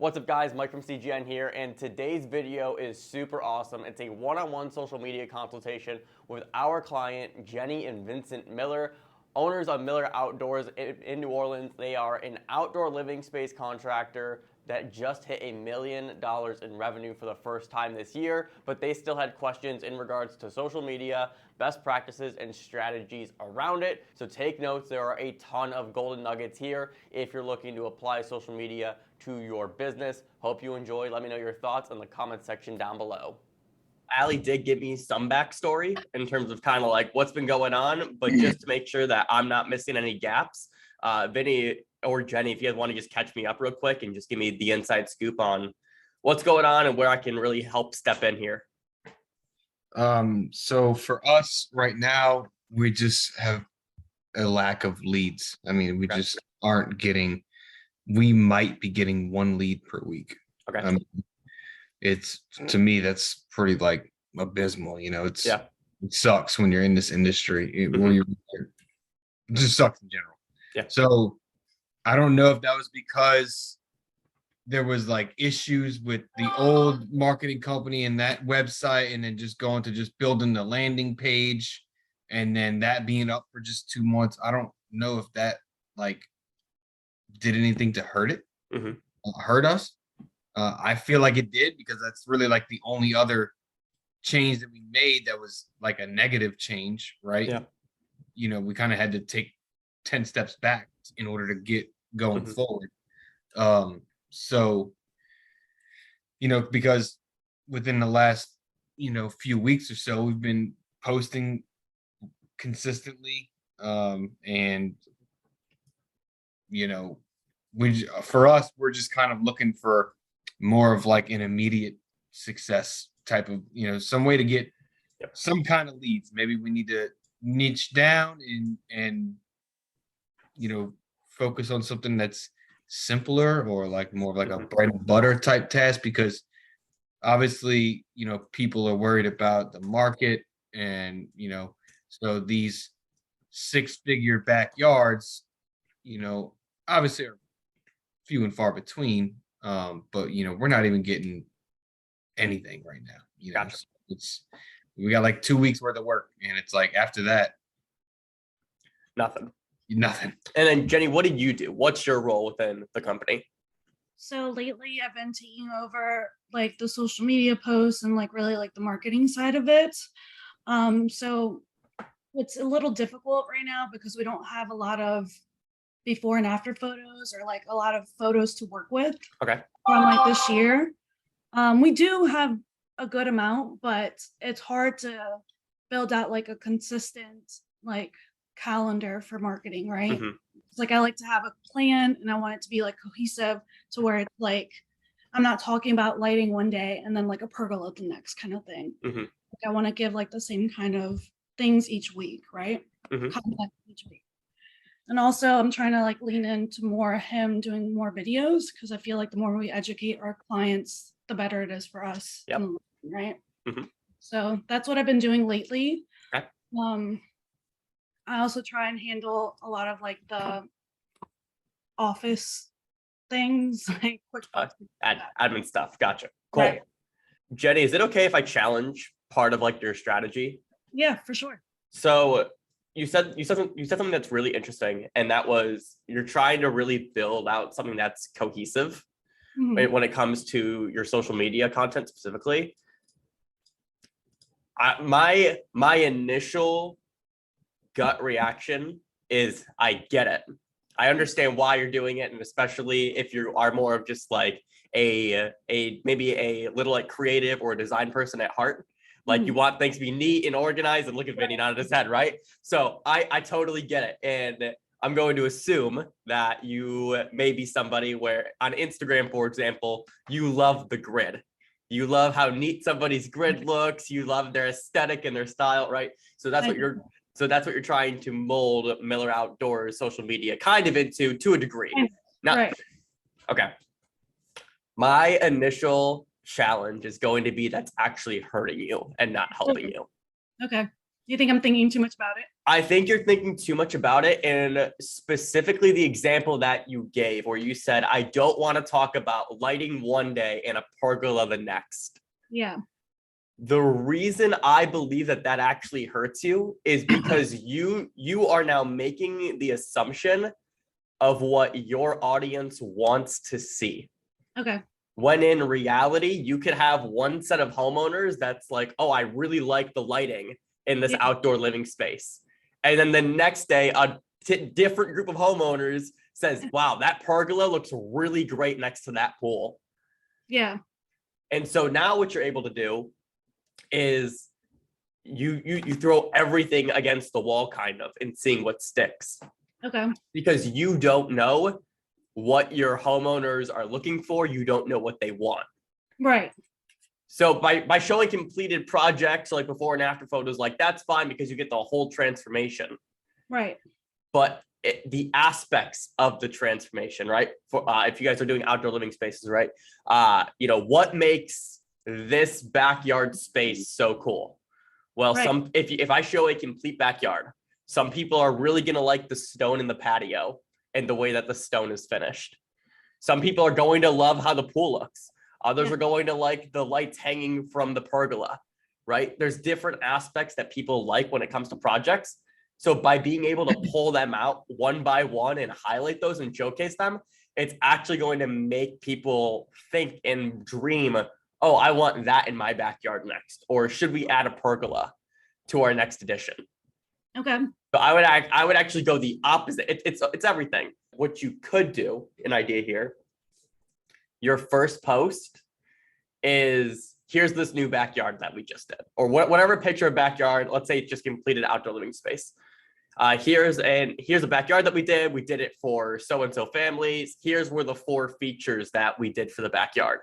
What's up guys, Mike from CGN here, and today's video is super awesome. It's a one-on-one social media consultation with our client, Jenny and Vincent Miller, owners of Miller Outdoors in New Orleans. They are an outdoor living space contractor that just hit $1 million in revenue for the first time this year, but they still had questions in regards to social media, best practices, and strategies around it. So take notes, there are a ton of golden nuggets here if you're looking to apply social media to your business. Hope you enjoy. Let me know your thoughts in the comment section down below. Allie did give me some backstory in terms of kind of like what's been going on, but just to make sure that I'm not missing any gaps, Vinny or Jenny, if you guys want to just catch me up real quick and just give me the inside scoop on what's going on and where I can really help step in here. So for us right now, we just have a lack of leads. I mean, we just aren't getting, we might be getting one lead per week. Okay. It's, to me, that's pretty like abysmal, you know. It sucks when you're in this industry, it just sucks in general. Yeah. So I don't know if that was because there was like issues with the old marketing company and that website, and then just going to just building the landing page and then that being up for just 2 months. I don't know if that like did anything to hurt it, hurt us. I feel like it did, because that's really like the only other change that we made that was like a negative change, right? Yeah. You know, we kind of had to take 10 steps back in order to get going forward. So, you know, because within the last, few weeks or so, we've been posting consistently. And, for us, we're just kind of looking for more of like an immediate success type of, some way to get some kind of leads. Maybe we need to niche down and focus on something that's simpler, or like more of like a bread and butter type task, because obviously, people are worried about the market, and, so these 6-figure backyards, obviously are few and far between. But we're not even getting anything right now. Gotcha. So we got like 2 weeks worth of work, and it's like after that, Nothing. And then Jenny, what did you do? What's your role within the company? So lately I've been taking over like the social media posts and like really like the marketing side of it. So it's a little difficult right now because we don't have a lot of before and after photos, or like a lot of photos to work with Okay. from like this year. We do have a good amount, but it's hard to build out like a consistent like calendar for marketing, right? It's like I like to have a plan, and I want it to be like cohesive, to where it's like I'm not talking about lighting one day and then like a pergola the next kind of thing. Like I want to give like the same kind of things each week, right? Content each week. And also I'm trying to like lean into more him doing more videos, because I feel like the more we educate our clients, the better it is for us. Right? So that's what I've been doing lately. Okay. I also try and handle a lot of like the office things, like admin stuff. Gotcha. Cool. Right. Jenny, is it okay if I challenge part of like your strategy? Yeah, for sure. So you said something that's really interesting, and that was you're trying to really build out something that's cohesive when it comes to your social media content specifically. My initial gut reaction is I get it. I understand why you're doing it, and especially if you are more of just like a maybe a little like creative or a design person at heart. Like you want things to be neat and organized, and look at Vinny nodding his head, right? So I totally get it. And I'm going to assume that you may be somebody where on Instagram, for example, you love the grid. You love how neat somebody's grid looks. You love their aesthetic and their style, right? So that's what you're trying to mold Miller Outdoors social media kind of into, to a degree. Right. Okay. My initial challenge is going to be that's actually hurting you and not helping you. Okay. You think I'm thinking too much about it? I think you're thinking too much about it, and specifically the example that you gave where you said, I don't want to talk about lighting one day and a pergola the next. Yeah. The reason I believe that that actually hurts you is because you are now making the assumption of what your audience wants to see. Okay. When in reality, you could have one set of homeowners that's like, oh, I really like the lighting in this outdoor living space. And then the next day, a different group of homeowners says, wow, that pergola looks really great next to that pool. Yeah. And so now what you're able to do is you throw everything against the wall kind of and seeing what sticks. Okay. Because you don't know what your homeowners are looking for. You don't know what they want. Right. So by showing completed projects like before and after photos, like that's fine because you get the whole transformation. Right. But the aspects of the transformation, right? For if you guys are doing outdoor living spaces, right? What makes this backyard space so cool? Well, right. if I show a complete backyard, some people are really gonna like the stone in the patio and the way that the stone is finished. Some people are going to love how the pool looks. Others are going to like the lights hanging from the pergola, right? There's different aspects that people like when it comes to projects. So by being able to pull them out one by one and highlight those and showcase them, it's actually going to make people think and dream, oh, I want that in my backyard next. Or should we add a pergola to our next edition? Okay. So I would actually go the opposite. It's everything. What you could do, an idea here, your first post is, here's this new backyard that we just did, or whatever picture of backyard. Let's say it just completed outdoor living space. Here's a backyard that we did. We did it for so-and-so families. Here's where the 4 features that we did for the backyard.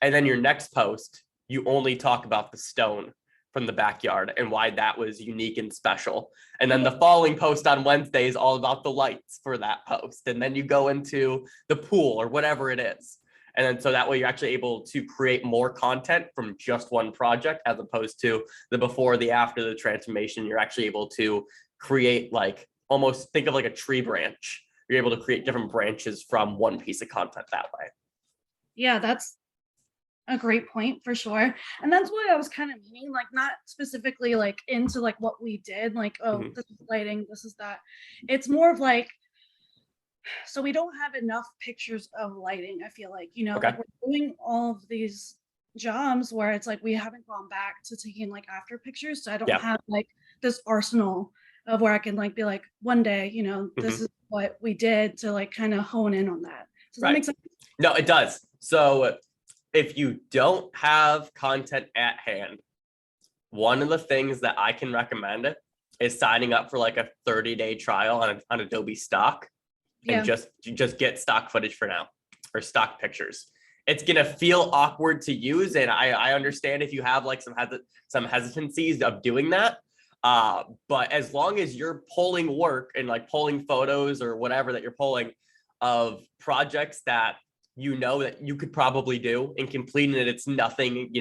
And then your next post, you only talk about the stone from the backyard and why that was unique and special. And then the following post on Wednesday is all about the lights for that post. And then you go into the pool or whatever it is. And then so that way you're actually able to create more content from just one project, as opposed to the before, the after, the transformation. You're actually able to create, like, almost think of like a tree branch. You're able to create different branches from one piece of content that way. Yeah, that's a great point for sure. And that's what I was kind of meaning, like not specifically like into like what we did, like, oh, this is lighting, this is that. It's more of like, so we don't have enough pictures of lighting, I feel like, like we're doing all of these jobs where it's like we haven't gone back to taking like after pictures. So I don't have like this arsenal of where I can like be like, one day, this is what we did, to like kind of hone in on that. Does that make sense? No, it does. So if you don't have content at hand, one of the things that I can recommend is signing up for like a 30-day trial on Adobe Stock, and just get stock footage for now, or stock pictures. It's gonna feel awkward to use, and I understand if you have like some hesitancies of doing that. But as long as you're pulling work and like pulling photos or whatever that you're pulling of projects that that you could probably do and completing it, it's nothing,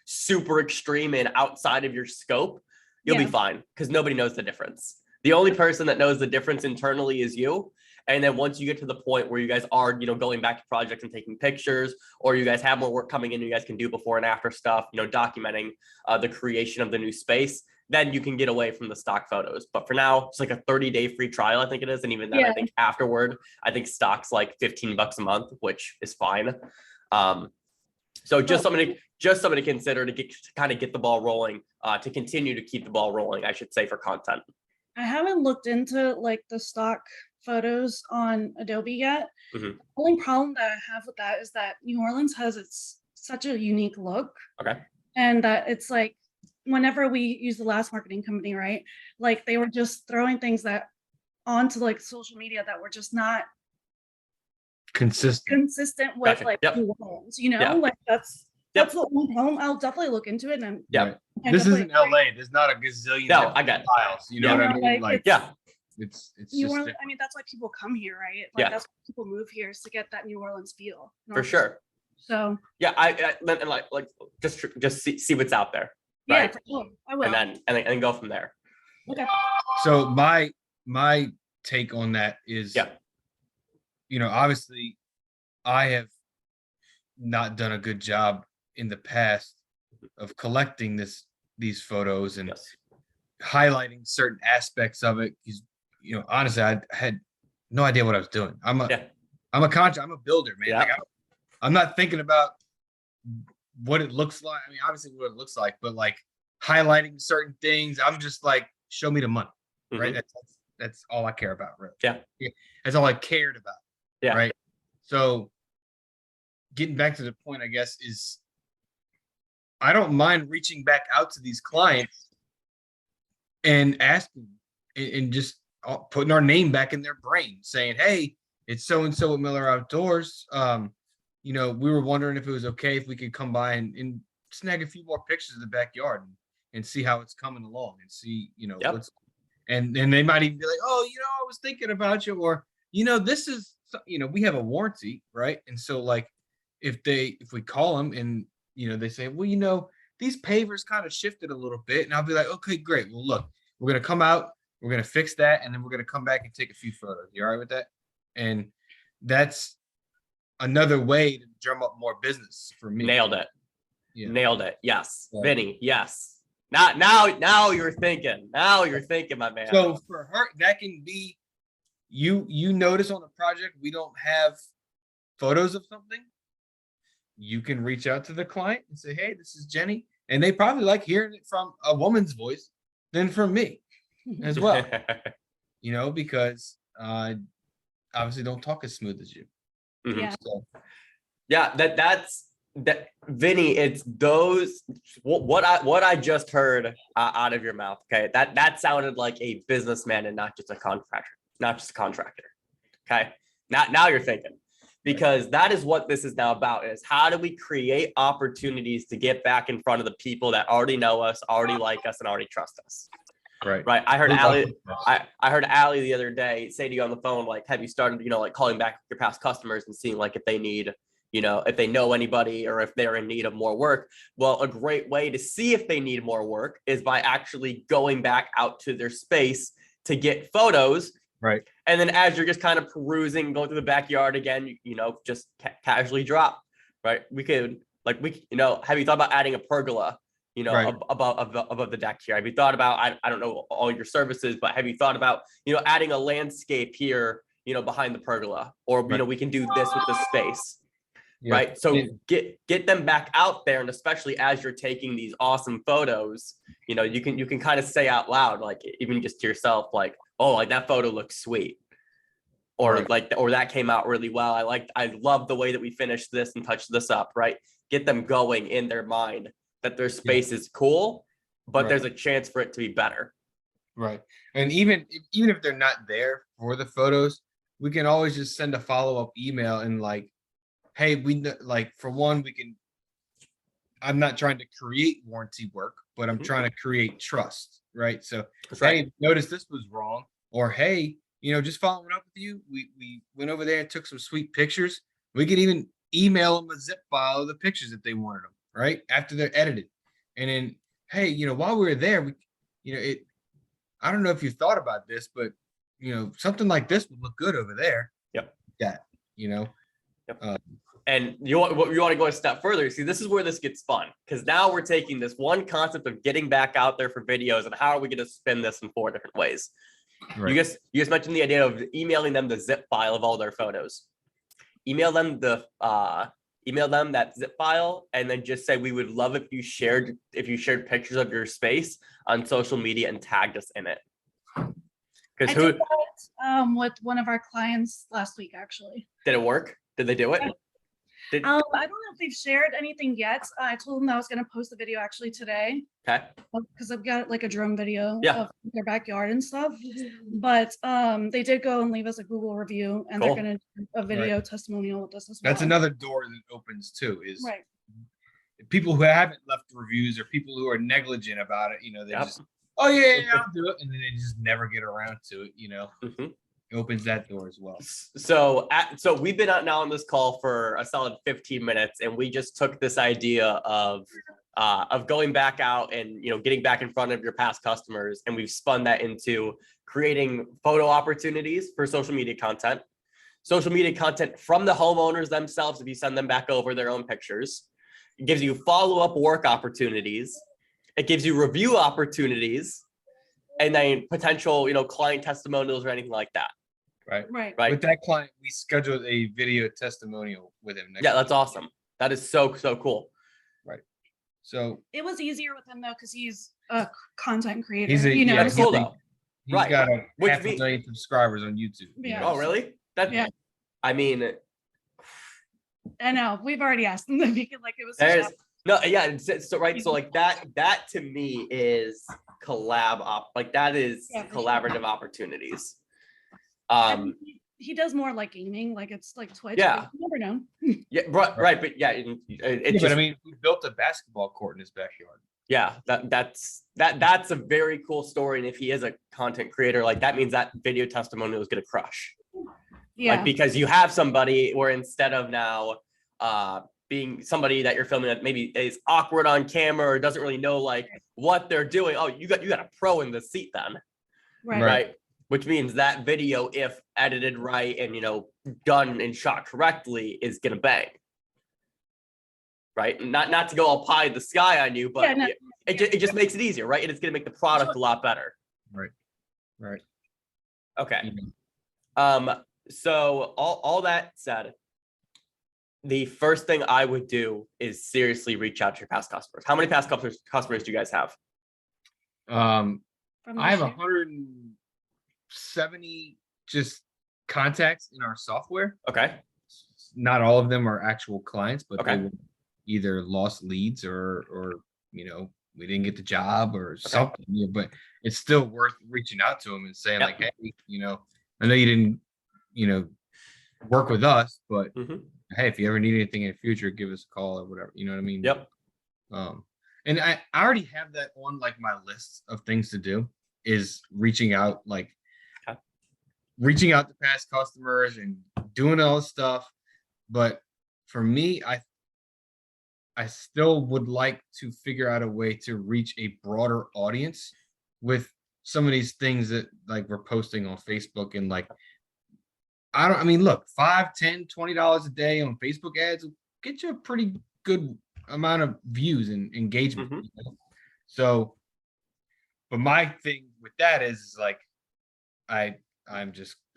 super extreme and outside of your scope, you'll be fine, because nobody knows the difference. The only person that knows the difference internally is you. And then once you get to the point where you guys are, going back to projects and taking pictures, or you guys have more work coming in, you guys can do before and after stuff, documenting the creation of the new space, then you can get away from the stock photos. But for now, it's like a 30-day free trial, I think it is. And even then, I think afterward, I think stock's like $15 a month, which is fine. So just something to consider to kind of get the ball rolling, to continue to keep the ball rolling, I should say, for content. I haven't looked into like the stock photos on Adobe yet. The only problem that I have with that is that New Orleans has such a unique look. Okay. And that it's like, whenever we use the last marketing company, right? Like they were just throwing things that onto like social media that were just not consistent with like New Orleans, like that's the only problem. I'll definitely look into it. And this isn't LA. There's not a gazillion. No, I got files. You know what I mean? Like, it's New Orleans. I mean, that's why people come here, right? Like that's why people move here, is to get that New Orleans feel. For sure. So I like just see what's out there. Yeah, right? for sure. I will. And then go from there. Okay. So my take on that is, Yeah. Obviously I have not done a good job in the past of collecting these photos and Yes. highlighting certain aspects of it. Because, honestly, I had no idea what I was doing. I'm a builder, man. Yeah. Like, I'm not thinking about what it looks like. I mean, obviously what it looks like, but like highlighting certain things, I'm just like, show me the money, right? That's all I care about, really. Yeah. That's all I cared about. Yeah. Right. So getting back to the point, I guess, is I don't mind reaching back out to these clients and asking and just putting our name back in their brain, saying, hey, it's so and so at Miller Outdoors. We were wondering if it was okay if we could come by and snag a few more pictures of the backyard and see how it's coming along and see, what's, and they might even be like, oh, I was thinking about you, or, this is, we have a warranty, right? And so like, if we call them and, they say, well, these pavers kind of shifted a little bit, and I'll be like, okay, great. Well, look, we're going to come out, we're going to fix that, and then we're going to come back and take a few photos. You all right with that? And that's another way to drum up more business for me. Nailed it. Yeah. Nailed it. Yes. Yeah. Vinny, yes. Now you're thinking. Now you're thinking, my man. So for her, that can be, you notice on the project we don't have photos of something, you can reach out to the client and say, hey, this is Jenny. And they probably like hearing it from a woman's voice than from me as well. Because I obviously don't talk as smooth as you. Yeah. So, Yeah, that's Vinny, it's those what I just heard out of your mouth. Okay, that sounded like a businessman and not just a contractor. Okay, now you're thinking, because that is what this is now about, is how do we create opportunities to get back in front of the people that already know us, already like us, and already trust us. right. I heard Allie. I heard Allie the other day say to you on the phone, like, have you started, like calling back your past customers and seeing like if they need, if they know anybody or if they're in need of more work. Well, a great way to see if they need more work is by actually going back out to their space to get photos. Right. And then as you're just kind of perusing, going through the backyard again, just casually drop, right? We could have you thought about adding a pergola, Right. above the deck here? Have you thought about, I don't know all your services, but have you thought about, adding a landscape here, behind the pergola, or, Right. We can do this with the space. Yeah. Right. So get them back out there. And especially as you're taking these awesome photos, you can kind of say out loud, like even just to yourself, like, oh, like that photo looks sweet. Or Right. or that came out really well. I love the way that we finished this and touched this up, right? Get them going in their mind that their space is cool, but there's a chance for it to be better. Right. And even if they're not there for the photos, we can always just send a follow-up email and like, hey, for one, I'm not trying to create warranty work, but I'm trying to create trust, right? So, hey, notice this was wrong, or hey, just following up with you, we went over there and took some sweet pictures. We could even email them a zip file of the pictures if they wanted them, right? After they're edited. And then, hey, while we were there, I don't know if you thought about this, but something like this would look good over there. Yep. Yep. And you want to go a step further. See, this is where this gets fun, because now we're taking this one concept of getting back out there for videos, and how are we going to spin this in 4 different ways? Right. You just mentioned the idea of emailing them the zip file of all their photos. Email them that zip file, and then just say, we would love if you shared pictures of your space on social media and tagged us in it. Because did that, with one of our clients last week, actually. Did it work? Did they do it? I don't know if they've shared anything yet. I told them that I was going to post the video actually today. Okay. Because I've got like a drone video of their backyard and stuff. But they did go and leave us a Google review, and they're going to do a video testimonial with us as well. That's another door that opens too, is right. People who haven't left reviews, or people who are negligent about it, they just, oh yeah, I'll do it, and then they just never get around to it, It opens that door as well. So we've been out now on this call for a solid 15 minutes, and we just took this idea of of going back out and, getting back in front of your past customers. And we've spun that into creating photo opportunities for social media content from the homeowners themselves if you send them back over their own pictures. It gives you follow-up work opportunities. It gives you review opportunities, and then potential, client testimonials or anything like that. Right. With that client, we scheduled a video testimonial with him next Yeah, that's week. awesome. That is so cool. Right. So It was easier with him though, because he's a content creator. he's a That's cool though. He's Right. got a Which half a million subscribers on YouTube. Yeah. Oh, really? Yeah. I mean, I know. We've already asked him if he could give us a there's shout. no, yeah. So right. So that to me is that is Yeah, for sure. collaborative opportunities. And he does more gaming, it's Twitch. Yeah. You never know. Yeah, right. But yeah, But I mean, we built a basketball court in his backyard. yeah, that's a very cool story. And if he is a content creator, that means that video testimonial is going to crush. Yeah. Because you have somebody where instead of now being somebody that you're filming that maybe is awkward on camera or doesn't really know what they're doing. Oh, you got a pro in the seat then. Right. Which means that video, if edited right and done and shot correctly, is gonna bang. Right? Not to go all pie in the sky on you, but it just makes it easier, right? And it's gonna make the product a lot better. Right. Okay. Mm-hmm. So all that said, the first thing I would do is seriously reach out to your past customers. How many past customers do you guys have? I have year? 170 just contacts in our software. Okay. Not all of them are actual clients, but Okay. they either lost leads or we didn't get the job or something. Yeah, but it's still worth reaching out to them and saying Yep. hey, I know you didn't, work with us, but Mhm. hey, if you ever need anything in the future, give us a call or whatever. You know what I mean? Yep. And I already have that on my list of things to do is reaching out to past customers and doing all this stuff. But for me, I still would like to figure out a way to reach a broader audience with some of these things that we're posting on Facebook and look, $5, $10, $20 a day on Facebook ads will get you a pretty good amount of views and engagement. Mhm. So, but my thing with that is I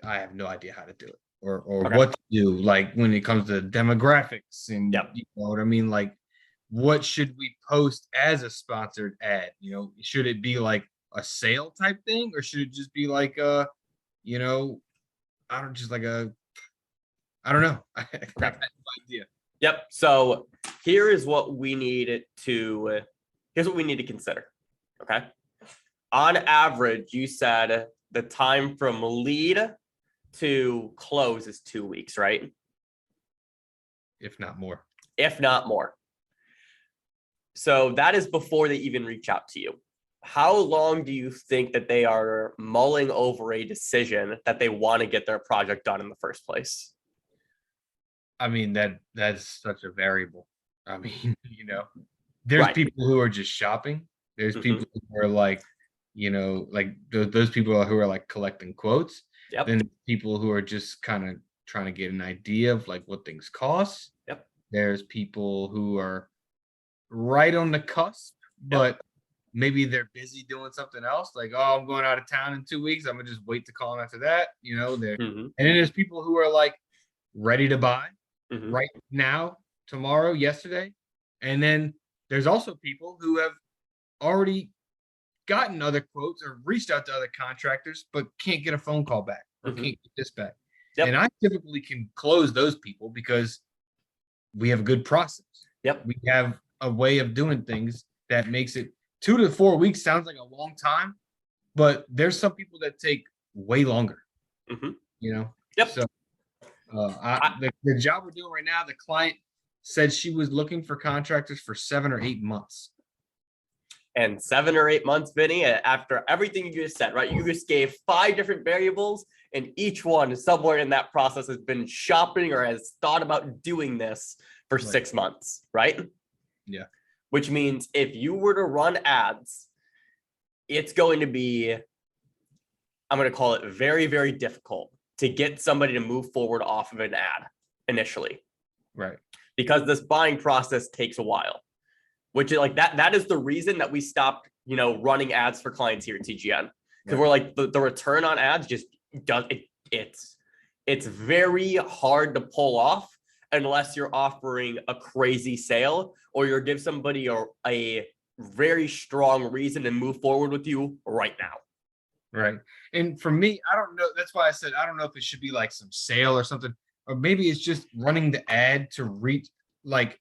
have no idea how to do it or Okay. what to do. When it comes to demographics and Yep. you know what I mean? What should we post as a sponsored ad? Should it be a sale type thing or should it just be I don't know. I have no idea. Yep. So here's what we need to consider. Okay. On average, you said the time from lead to close is 2 weeks, right? If not more. If not more. So that is before they even reach out to you. How long do you think that they are mulling over a decision that they want to get their project done in the first place? I mean, that's such a variable. I mean, there's Right. people who are just shopping. There's Mhm. people who are those people who are collecting quotes. Yep. Then people who are just kind of trying to get an idea of what things cost. Yep. There's people who are right on the cusp, but maybe they're busy doing something else. I'm going out of town in 2 weeks. I'm gonna just wait to call them after that. There. Mhm. And then there's people who are ready to buy Mhm. right now, tomorrow, yesterday. And then there's also people who have already gotten other quotes or reached out to other contractors, but can't get a phone call back or Mhm. can't get this back. Yep. And I typically can close those people because we have a good process. Yep. We have a way of doing things that makes it 2 to 4 weeks sounds like a long time, but there's some people that take way longer. Mhm. So Yep. the job we're doing right now, the client said she was looking for contractors for 7 or 8 months. And 7 or 8 months, Vinny, after everything you just said, right? You just gave 5 different variables, and each one somewhere in that process has been shopping or has thought about doing this for Right. 6 months, right? Yeah. which means if you were to run ads, it's going to be, I'm going to call it very, very difficult to get somebody to move forward off of an ad initially. Right. Because this buying process takes a while, which is like that is the reason that we stopped, running ads for clients here at TGN. Because we're like, the return on ads just does it. It's very hard to pull off unless you're offering a crazy sale or you're give somebody a very strong reason to move forward with you right now. Right. And for me, I don't know. That's why I said, I don't know if it should be like some sale or something, or maybe it's just running the ad to reach like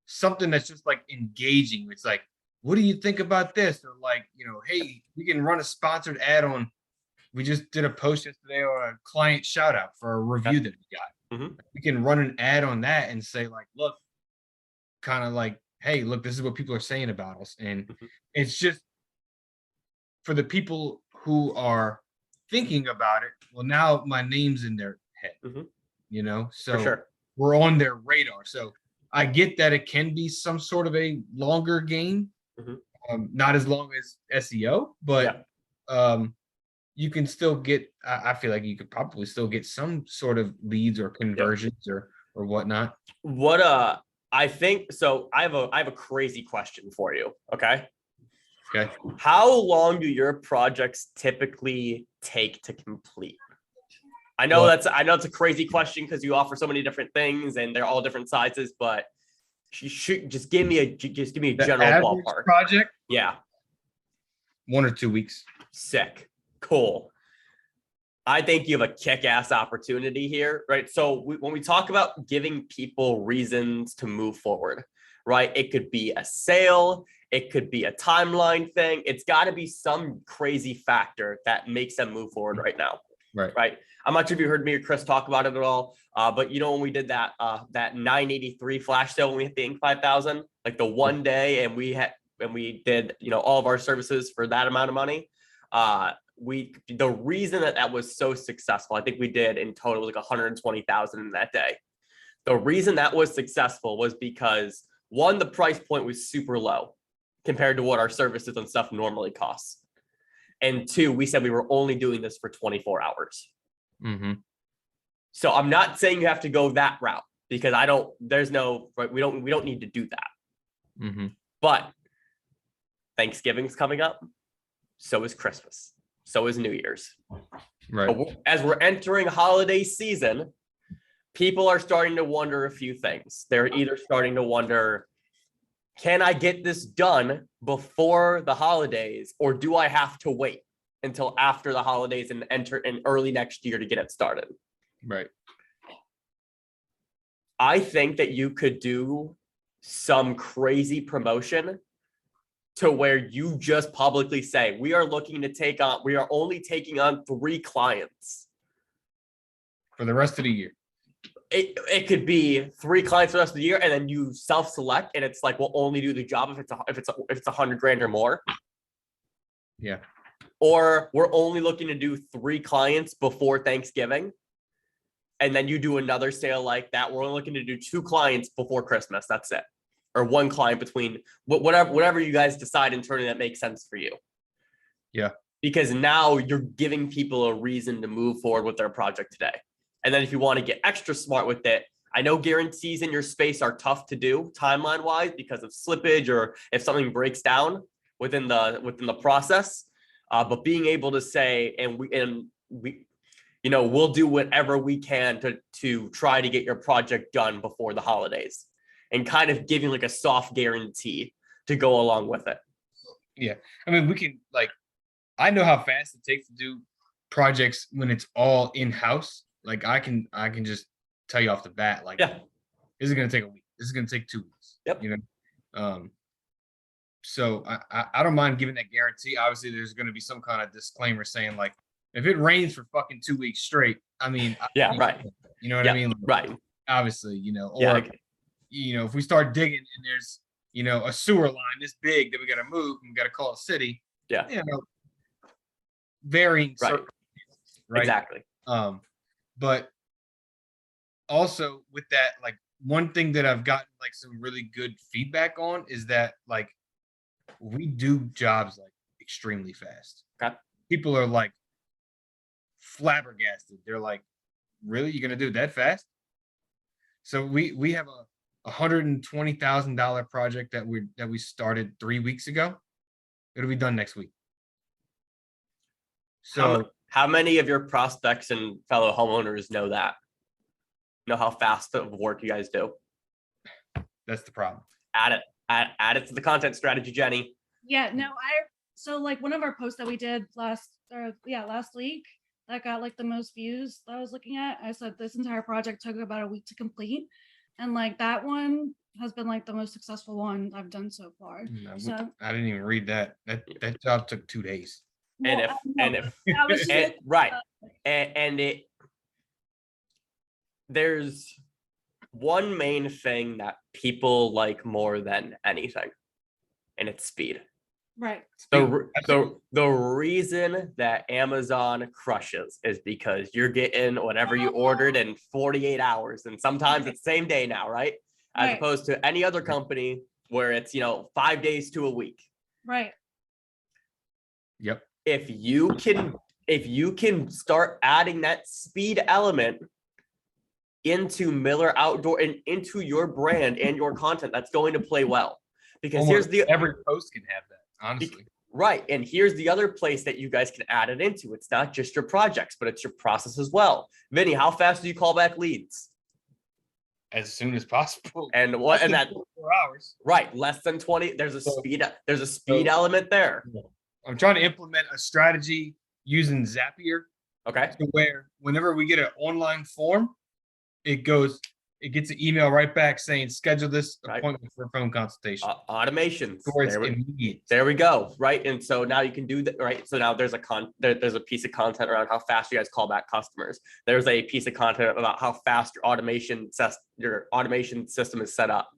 something that's just like engaging. It's like, what do you think about this? Or like, hey, we can run a sponsored ad on, we just did a post yesterday on a client shout out for a review that we got. Mm-hmm. We can run an ad on that and say like, look, kind of like, hey, look, this is what people are saying about us. And it's just for the people who are thinking about it. Well, now my name's in their head, so For sure. we're on their radar. So I get that it can be some sort of a longer game, not as long as SEO, but you can still get, I feel like you could probably still get some sort of leads or conversions or whatnot. I think so. I have a crazy question for you. Okay. Okay. How long do your projects typically take to complete? I know it's a crazy question because you offer so many different things and they're all different sizes, but you should just give me a general ballpark project. Yeah. 1 or 2 weeks. Sick. Cool. I think you have a kick-ass opportunity here, right? So when we talk about giving people reasons to move forward, right? It could be a sale. It could be a timeline thing. It's got to be some crazy factor that makes them move forward right now. Right. I'm not sure if you heard me or Chris talk about it at all. But when we did that 983 flash sale when we hit the Inc. 5000, like the one day, and we did all of our services for that amount of money. The reason that was so successful, I think we did in total like 120,000 in that day. The reason that was successful was because one, the price point was super low compared to what our services and stuff normally costs. And two, we said we were only doing this for 24 hours. So I'm not saying you have to go that route because we don't need to do that. But Thanksgiving's coming up. So is Christmas. So is New Year's. Right. But as we're entering holiday season, people are starting to wonder a few things. They're either starting to wonder, can I get this done before the holidays, or do I have to wait until after the holidays and enter in early next year to get it started? Right. I think that you could do some crazy promotion to where you just publicly say, we are only taking on 3 clients for the rest of the year. It could be 3 clients for the rest of the year, and then you self-select, and it's like, we'll only do the job if it's $100,000 or more. Yeah. Or we're only looking to do 3 clients before Thanksgiving, and then you do another sale like that. We're only looking to do 2 clients before Christmas. That's it. Or 1 client between whatever you guys decide internally that makes sense for you. Yeah. Because now you're giving people a reason to move forward with their project today. And then if you want to get extra smart with it, I know guarantees in your space are tough to do timeline wise because of slippage or if something breaks down within the process. But being able to say, we we'll do whatever we can to try to get your project done before the holidays, and kind of giving like a soft guarantee to go along with it. Yeah. I mean, we can I know how fast it takes to do projects when it's all in-house. Like I can just tell you off the bat, this is going to take a week. This is going to take 2 weeks. Yep. So I don't mind giving that guarantee. Obviously there's going to be some kind of disclaimer saying like, if it rains for fucking 2 weeks straight, I mean, right. You know what I mean? Right. Obviously, or if we start digging and there's, a sewer line this big that we got to move and we got to call a city. Yeah. Varying circumstances, right? Exactly. But also with that, like one thing that I've gotten like some really good feedback on is that like we do jobs like extremely fast. Okay. People are like flabbergasted. They're like, really? You're gonna do it that fast? So we have a $120,000 project that we started 3 weeks ago. It'll be done next week. So How many of your prospects and fellow homeowners know that? Know how fast of work you guys do? that's the problem. Add it to the content strategy, Jenny. Yeah, no, so like one of our posts that we did last week that got like the most views that I was looking at, I said this entire project took about a week to complete. And like that one has been like the most successful one I've done so far. So I didn't even read that. That job took 2 days. And well, if that was just right, and it there's one main thing that people like more than anything, and it's speed. right. The reason that Amazon crushes is because you're getting whatever you ordered in 48 hours, and sometimes it's same day now, right? As Right. opposed to any other company where it's 5 days to a week. Right. Yep. If you can start adding that speed element into Miller Outdoor and into your brand and your content, that's going to play well. Because Almost every post can have that, honestly. Right. And here's the other place that you guys can add it into. It's not just your projects, but it's your process as well. Vinny, how fast do you call back leads? As soon as possible. And what? And that 4 hours. right, less than 20. There's a speed element there. I'm trying to implement a strategy using Zapier Okay. to where whenever we get an online form, it gets an email right back saying schedule this Right. appointment for a phone consultation. Automations. Or it's immediate. There we go. Right. And so now you can do that. Right. So now there's a piece of content around how fast you guys call back customers. There's a piece of content about how fast your automation system is set up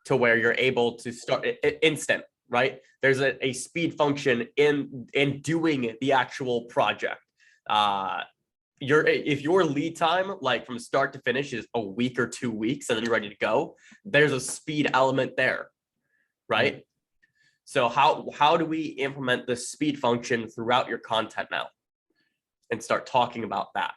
to where you're able to start instant. Right. There's a speed function in doing the actual project. If your lead time, like from start to finish, is a week or 2 weeks and then you're ready to go, there's a speed element there, right? Mm-hmm. So how do we implement the speed function throughout your content now and start talking about that?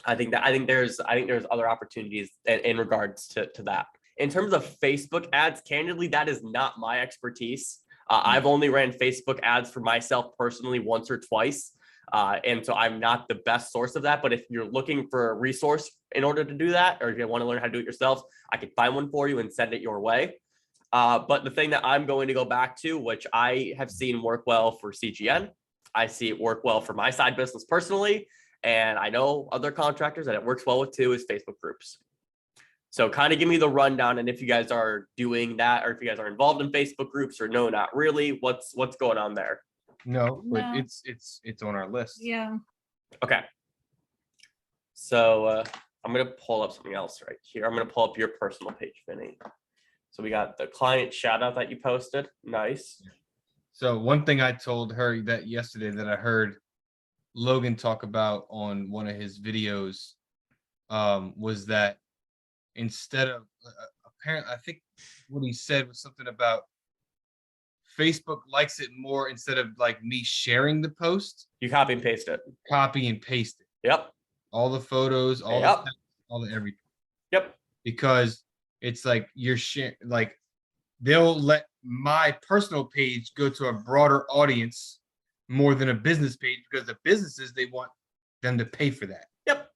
I think there's other opportunities in regards to that. In terms of Facebook ads, candidly, that is not my expertise. I've only ran Facebook ads for myself personally once or twice. And so I'm not the best source of that, but if you're looking for a resource in order to do that, or if you want to learn how to do it yourself, I could find one for you and send it your way. But the thing that I'm going to go back to, which I have seen work well for CGN, I see it work well for my side business personally, and I know other contractors that it works well with too, is Facebook groups. So kind of give me the rundown, and if you guys are doing that, or if you guys are involved in Facebook groups, or no, not really, what's going on there? No, but No. it's on our list. Yeah. Okay. So I'm going to pull up something else right here. I'm going to pull up your personal page, Vinny. So we got the client shout out that you posted. Nice. So one thing I told her that yesterday that I heard Logan talk about on one of his videos was that instead of apparently, I think what he said was something about Facebook likes it more instead of like me sharing the post. You copy and paste it. Copy and paste it. Yep. All the photos, all Yep. the text, all the everything. Yep. Because it's like you're sharing, like they'll let my personal page go to a broader audience more than a business page, because the businesses, they want them to pay for that. Yep.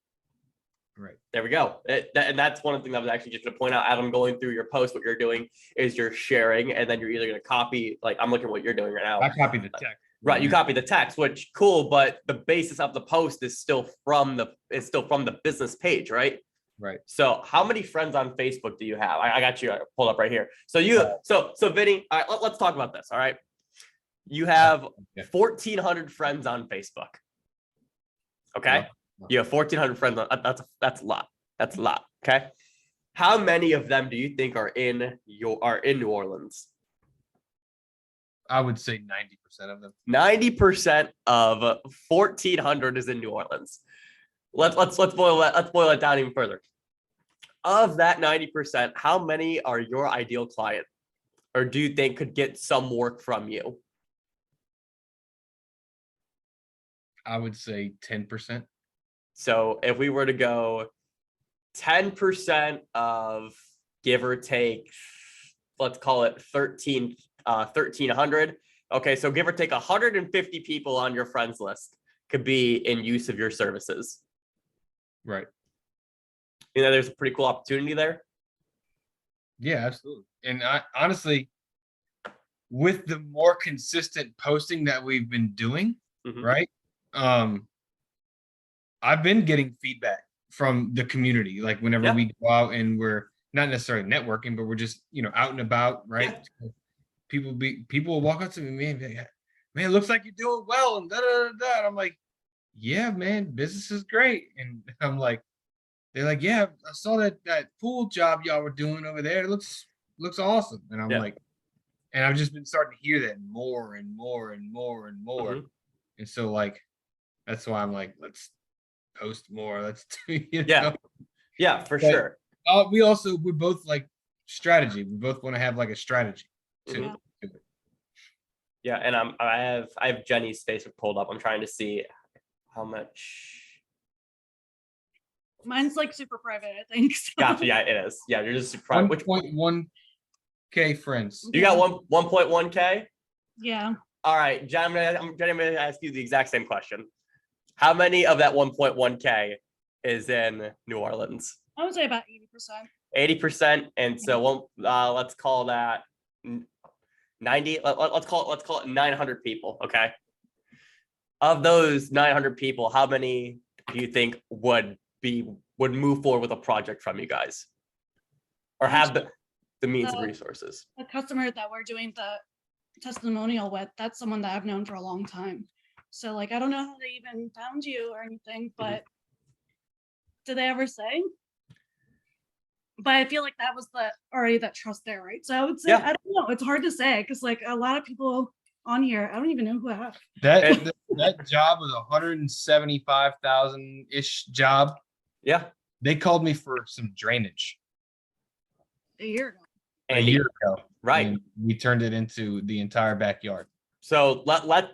Right. There we go. And that's one thing that I was actually just going to point out as I'm going through your post. What you're doing is you're sharing, and then you're either going to copy, like I'm looking at what you're doing right now. I copied the text. Right, you copy the text, which cool, but the basis of the post is still from the business page, right? Right. So how many friends on Facebook do you have? I got you pulled up right here. So so Vinny, all right, let's talk about this. All right. You have 1,400 friends on Facebook. Okay. You have 1,400 friends. That's a lot. That's a lot. Okay. How many of them do you think are in New Orleans? I would say 90% of them. 90% of 1,400 is in New Orleans. Let's boil that down even further. of that 90%, how many are your ideal client, or do you think could get some work from you? I would say 10%. So if we were to go 10% of, give or take, let's call it 1,300. Okay, so give or take 150 people on your friends list could be in use of your services. Right. You know, there's a pretty cool opportunity there. Yeah, absolutely. And I honestly, with the more consistent posting that we've been doing, right? I've been getting feedback from the community. Like whenever we go out and we're not necessarily networking, but we're just, out and about, right? Yeah. People will walk up to me, man, it looks like you're doing well, and da da da da. And I'm like, yeah, man, business is great. And I'm like, they're like, yeah, I saw that pool job y'all were doing over there. It looks awesome. And I'm like, and I've just been starting to hear that more and more and more and more. And so like, that's why I'm like, let's post more. Let's do, yeah, for sure. We're both like strategy. We both want to have like a strategy too. Yeah, and I have Jenny's Facebook pulled up. I'm trying to see how much. Mine's like super private, I think. So. Gotcha. Yeah, it is. Yeah, you're just super private. 1.1K friends. You got 1.1K? Yeah. All right, Jen, I'm going to ask you the exact same question. How many of that 1.1K is in New Orleans? I would say about 80%. 80%, and so let's call that 90. Let's call it 900 people. Okay. Of those 900 people, how many do you think would move forward with a project from you guys, or have the means of resources? The customer that we're doing the testimonial with, that's someone that I've known for a long time. So like, I don't know how they even found you or anything, but did they ever say? But I feel like that was already that trust there, right? So I would say, I don't know. It's hard to say because like a lot of people on here, I don't even know who I have. That job was $175,000-ish job. Yeah. They called me for some drainage. A year ago. A year ago. Right. And we turned it into the entire backyard. So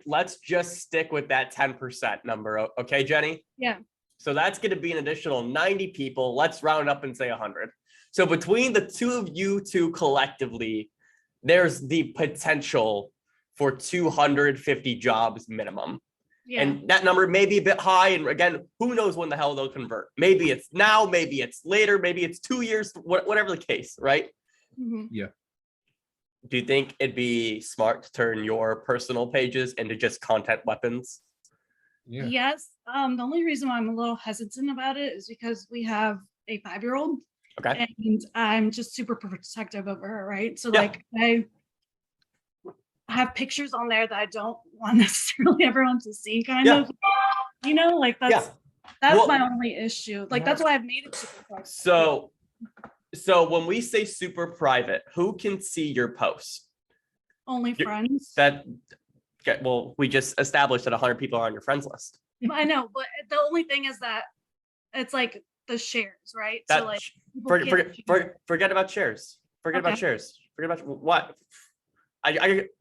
let's just stick with that 10% number. Okay, Jenny? Yeah. So that's going to be an additional 90 people. Let's round up and say 100. So between the two of you two collectively, there's the potential for 250 jobs minimum. Yeah. And that number may be a bit high. And again, who knows when the hell they'll convert? Maybe it's now, maybe it's later, maybe it's 2 years, whatever the case, right? Yeah. Do you think it'd be smart to turn your personal pages into just content weapons? Yeah. Yes. The only reason why I'm a little hesitant about it is because we have a 5-year-old. Okay. And I'm just super protective over her, right? So like I have pictures on there that I don't want necessarily everyone to see, kind of. Like that's my only issue. Like that's why I've made it super private. So when we say super private, who can see your posts? Only friends. Okay, well, we just established that 100 people are on your friends list. I know, but the only thing is that it's like the shares, right? So like forget about shares. Forget about shares. Forget about what?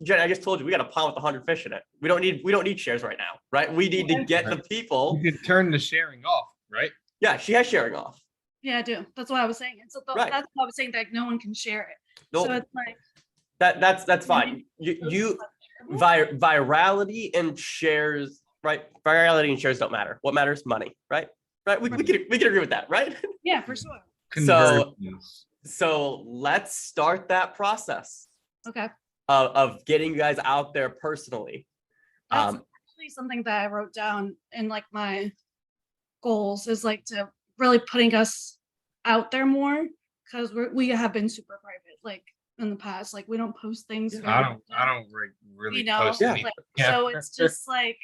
Jen, I just told you we got a pond with 100 fish in it. We don't need shares right now, right? We need to get the people. You can turn the sharing off, right? Yeah, she has sharing off. Yeah, I do. That's what I was saying. And so that's what I was saying, that no one can share it. Nope. So it's like that's fine. Virality and shares, right? Virality and shares don't matter. What matters? Money, right? Right? We can agree with that, right? Yeah, for sure. So let's start that process. Okay. Of getting you guys out there personally. That's actually something that I wrote down in like my goals, is like to really putting us out there more, because we have been super private like in the past. Like we don't post things. I don't really post anything. So it's just like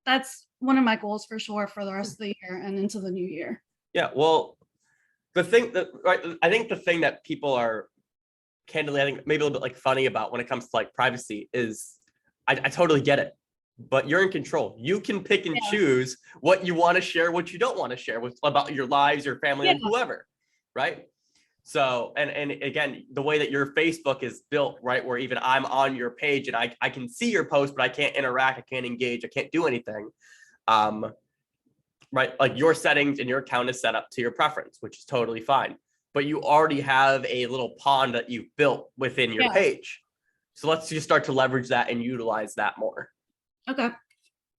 that's one of my goals for sure for the rest of the year and into the new year. Yeah, well, I think the thing that people are candidly, I think maybe a little bit like funny about when it comes to like privacy is I totally get it, but you're in control. You can pick and choose what you want to share, what you don't want to share about your lives, your family, and whoever. right? So, and again, the way that your Facebook is built, right, where even I'm on your page and I can see your post, but I can't interact, I can't engage, I can't do anything. Right, like your settings and your account is set up to your preference, which is totally fine. But you already have a little pond that you've built within your page. So let's just start to leverage that and utilize that more. Okay.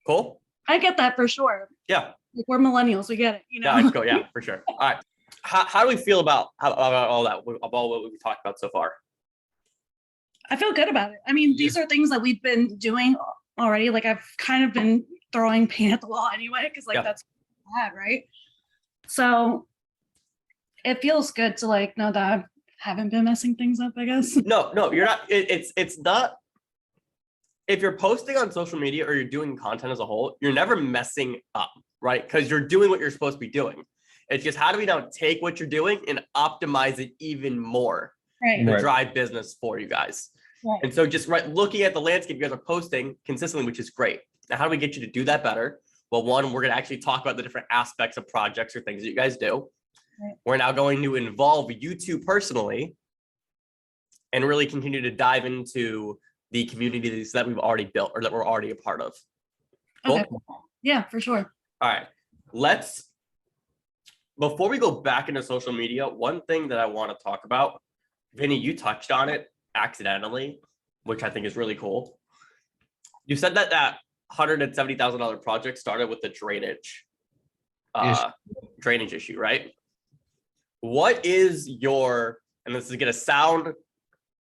Cool. I get that for sure. Yeah. Like we're millennials, we get it, you know? Yeah, let's go. Yeah, for sure. All right. How do we feel about all that, about what we've talked about so far? I feel good about it. I mean, these are things that we've been doing already. Like I've kind of been throwing paint at the wall anyway, because like that's bad, right? So it feels good to like know that I haven't been messing things up, I guess. No, you're not. It's not. If you're posting on social media or you're doing content as a whole, you're never messing up, right? Because you're doing what you're supposed to be doing. It's just how do we now take what you're doing and optimize it even more to drive business for you guys. Right. And so just looking at the landscape you guys are posting consistently, which is great. Now, how do we get you to do that better? Well, one, we're going to actually talk about the different aspects of projects or things that you guys do. Right. We're now going to involve you two personally and really continue to dive into the communities that we've already built or that we're already a part of. Cool? Okay. Yeah, for sure. All right. Before we go back into social media, one thing that I want to talk about, Vinny, you touched on it accidentally, which I think is really cool. You said that $170,000 project started with the drainage issue, right? What is your, and this is going to sound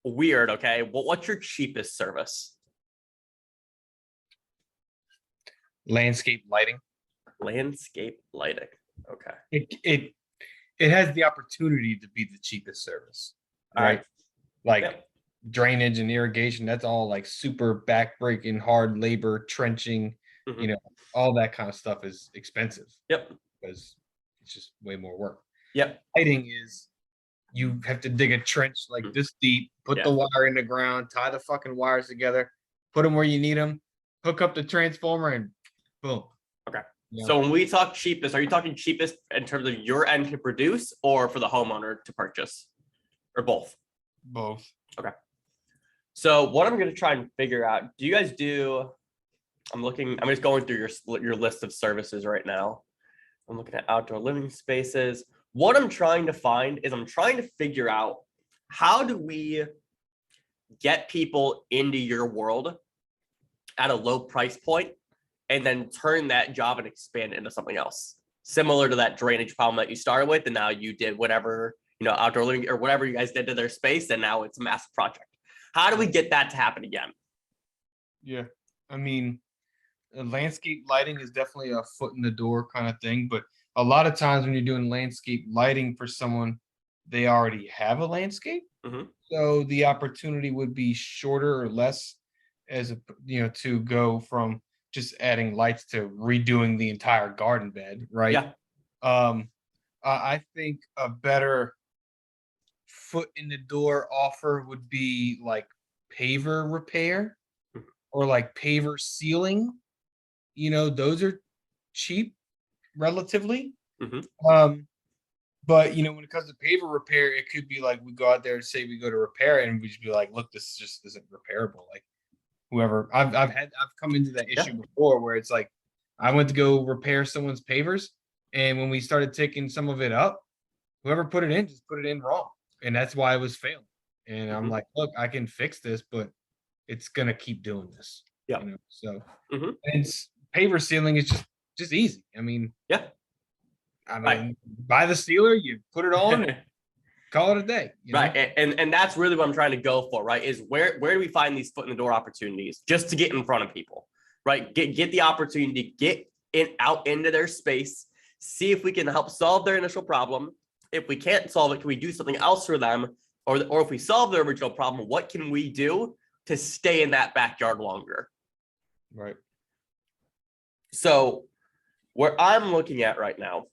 weird, okay? What's your cheapest service? Landscape lighting. Landscape lighting. Okay. It has the opportunity to be the cheapest service, right? Like drainage and irrigation, that's all like super backbreaking, hard labor, trenching, you know, all that kind of stuff is expensive. Yep. Because it's just way more work. Yep. Lighting is you have to dig a trench like this deep, put the wire in the ground, tie the fucking wires together, put them where you need them, hook up the transformer, and boom. Okay. Yeah. So when we talk cheapest, are you talking cheapest in terms of your end to produce or for the homeowner to purchase? Or both? Both. Okay. So what I'm going to try and figure out, do you guys I'm just going through your list of services right now. I'm looking at outdoor living spaces. What I'm trying to find is I'm trying to figure out how do we get people into your world at a low price point and then turn that job and expand it into something else. Similar to that drainage problem that you started with, and now you did whatever, outdoor living or whatever you guys did to their space, and now it's a massive project. How do we get that to happen again? Yeah, I mean, landscape lighting is definitely a foot in the door kind of thing, but a lot of times when you're doing landscape lighting for someone, they already have a landscape. So the opportunity would be shorter or less to go from just adding lights to redoing the entire garden bed, right? Yeah. I think a better foot in the door offer would be like paver repair or like paver sealing. Those are cheap relatively. But when it comes to paver repair, it could be like we go out there and say we go to repair it and we just be like, look, this just isn't repairable. Like whoever I've come into that issue before where it's like I went to go repair someone's pavers, and when we started taking some of it up, whoever put it in just put it in wrong, and that's why it was failing. And I'm like, look, I can fix this, but it's gonna keep doing this. Yeah. So and paver sealing is just easy. I mean, buy the sealer, you put it on, and call it a day. Right. And that's really what I'm trying to go for, right? Is where do we find these foot in the door opportunities just to get in front of people, right? Get the opportunity, get out into their space, see if we can help solve their initial problem. If we can't solve it, can we do something else for them? Or if we solve their original problem, what can we do to stay in that backyard longer? Right. So where I'm looking at right now,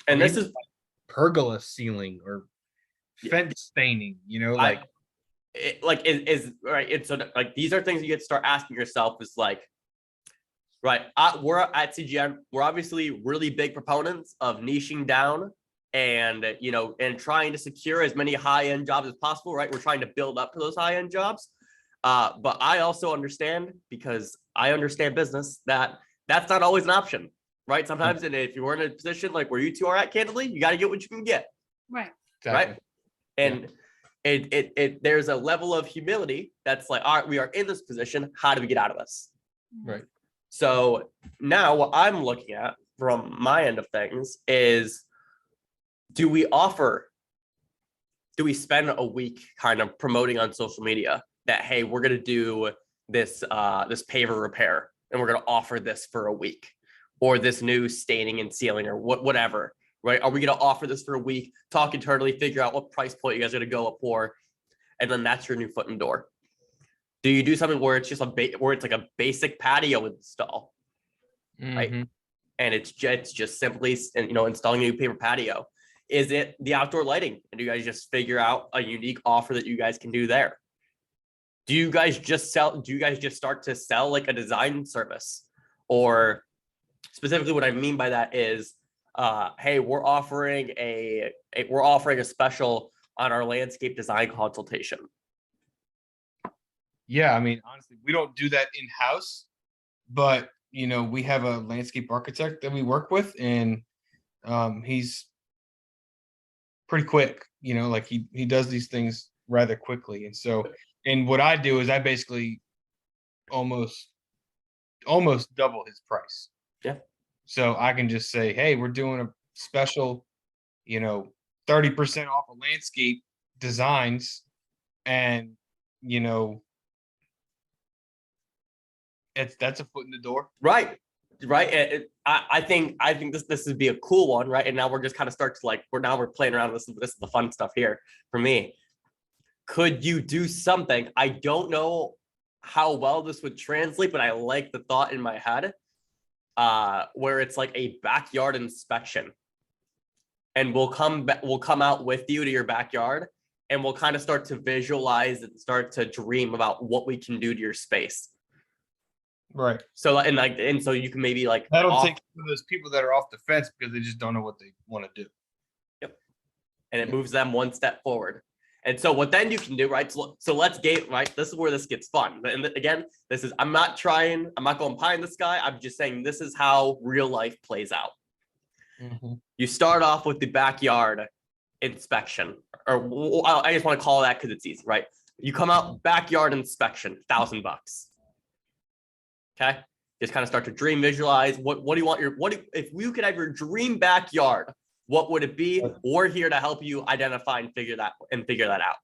and this is pergola sealing or fence staining, right. And so like these are things you get to start asking yourself is like, Right. We're at CGN. We're obviously really big proponents of niching down and, and trying to secure as many high-end jobs as possible, right? We're trying to build up to those high-end jobs. But I also understand, because I understand business, that that's not always an option, right? Sometimes, and if you're in a position like where you two are at, candidly, you got to get what you can get. Right. Exactly. Right. And there's a level of humility that's like, all right, we are in this position. How do we get out of this? Right. So now what I'm looking at from my end of things is, do we spend a week kind of promoting on social media that, hey, we're going to do this paver repair and we're going to offer this for a week, or this new staining and sealing, or whatever, right? Are we going to offer this for a week, talk internally, figure out what price point you guys are going to go up for, and then that's your new foot in the door? Do you do something where it's just where it's like a basic patio install, right? Mm-hmm. And it's just simply, installing a new paper patio? Is it the outdoor lighting? And do you guys just figure out a unique offer that you guys can do there? Do you guys just start to sell like a design service? Or specifically what I mean by that is, hey, we're offering a special on our landscape design consultation. Yeah, I mean, honestly, we don't do that in-house, but we have a landscape architect that we work with, and he's pretty quick, like he does these things rather quickly. And so, and what I do is I basically almost double his price. Yeah. So I can just say, hey, we're doing a special, 30% off of landscape designs, and that's a foot in the door. Right. I think this would be a cool one, right? And now we're just kind of we're playing around. This is the fun stuff here for me. Could you do something? I don't know how well this would translate, but I like the thought in my head, where it's like a backyard inspection, and we'll come out with you to your backyard, and we'll kind of start to visualize and start to dream about what we can do to your space. Right. So so you can maybe that'll take those people that are off the fence because they just don't know what they want to do. Yep. And it moves them one step forward. And so what then you can do, right? So let's get right. This is where this gets fun. And again, I'm not going pie in the sky. I'm just saying this is how real life plays out. Mm-hmm. You start off with the backyard inspection, or I just want to call it that because it's easy, right? You come out, backyard inspection, $1,000. Okay, just kind of start to dream, visualize. What do you want if you could have your dream backyard? What would it be? We're here to help you identify and figure that out.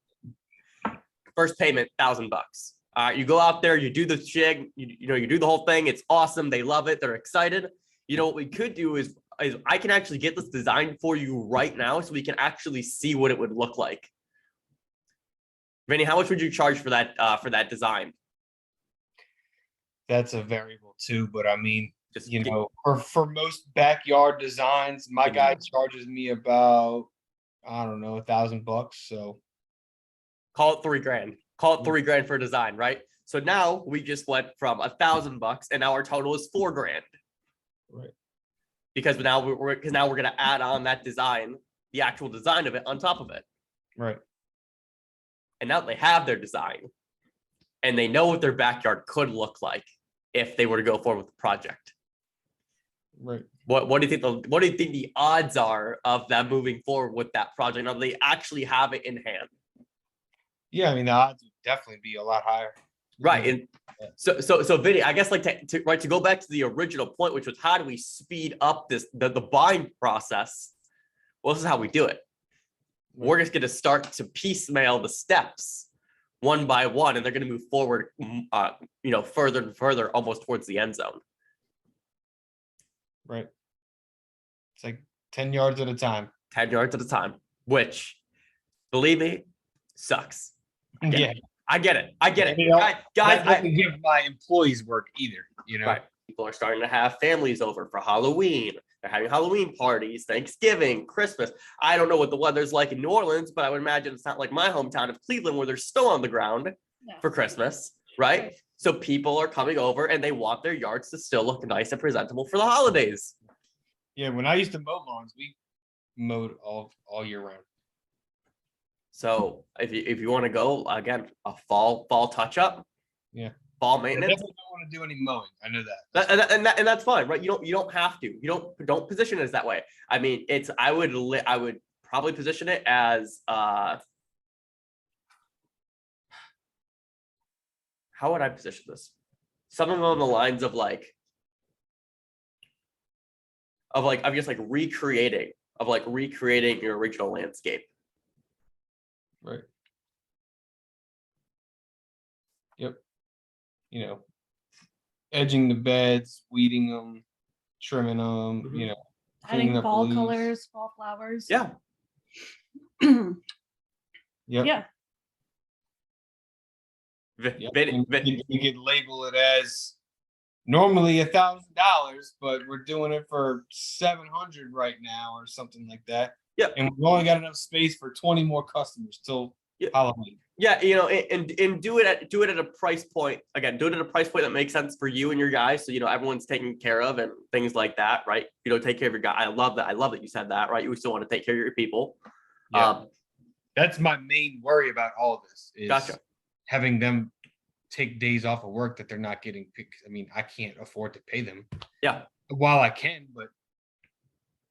First payment, $1,000. All right, you go out there, you do the jig, you do the whole thing. It's awesome. They love it. They're excited. What we could do is I can actually get this designed for you right now, so we can actually see what it would look like. Vinny, how much would you charge for that design? That's a variable too, but I mean, Just for most backyard designs, my guy charges me about, I don't know, $1,000. So call it $3,000. Call it $3,000 for a design, right? So now we just went from $1,000, and now our total is $4,000. Right. Because now we're going to add on that design, the actual design of it on top of it. Right. And now they have their design, and they know what their backyard could look like if they were to go forward with the project. Right. What do you think the odds are of them moving forward with that project? Now they actually have it in hand. Yeah, I mean, the odds would definitely be a lot higher. Right. And so Vinny, I guess to go back to the original point, which was how do we speed up the buying process? Well, this is how we do it. We're just going to start to piecemeal the steps one by one, and they're going to move forward, further and further, almost towards the end zone. Right. It's like 10 yards at a time. 10 yards at a time, which, believe me, sucks. I get it. Guys, I don't give my employees work either, Right. People are starting to have families over for Halloween. They're having Halloween parties, Thanksgiving, Christmas. I don't know what the weather's like in New Orleans, but I would imagine it's not like my hometown of Cleveland where there's snow on the ground for Christmas, right? So people are coming over and they want their yards to still look nice and presentable for the holidays. Yeah, when I used to mow lawns, we mowed all year round. So if you want to go again, a fall touch up, Yeah. fall I maintenance, definitely don't want to do any mowing. I know that. and that's fine, right? You don't have to. You don't position it as that way. I mean, I would probably position it as how would I position this? Something along the lines of just recreating your original landscape. Right. Yep. You know, edging the beds, weeding them, trimming them, Mhm. you know, Adding cleaning up fall leaves. colors, fall flowers. Yeah. Yep. Yeah. Yep. And we could label it as normally $1,000, but we're doing it for 700 right now or something like that. Yeah. And we've only got enough space for 20 more customers till Halloween. Yeah, you know, and do it at a price point. Again, do it at a price point that makes sense for you and your guys. So you know everyone's taken care of and things like that, right? You know, take care of your guy. I love that. I love that you said that, right? You still want to take care of your people. Yeah. That's my main worry about all of this is Gotcha. having them take days off of work that they're not getting picked. I mean, I can't afford to pay them. Yeah. While I can, but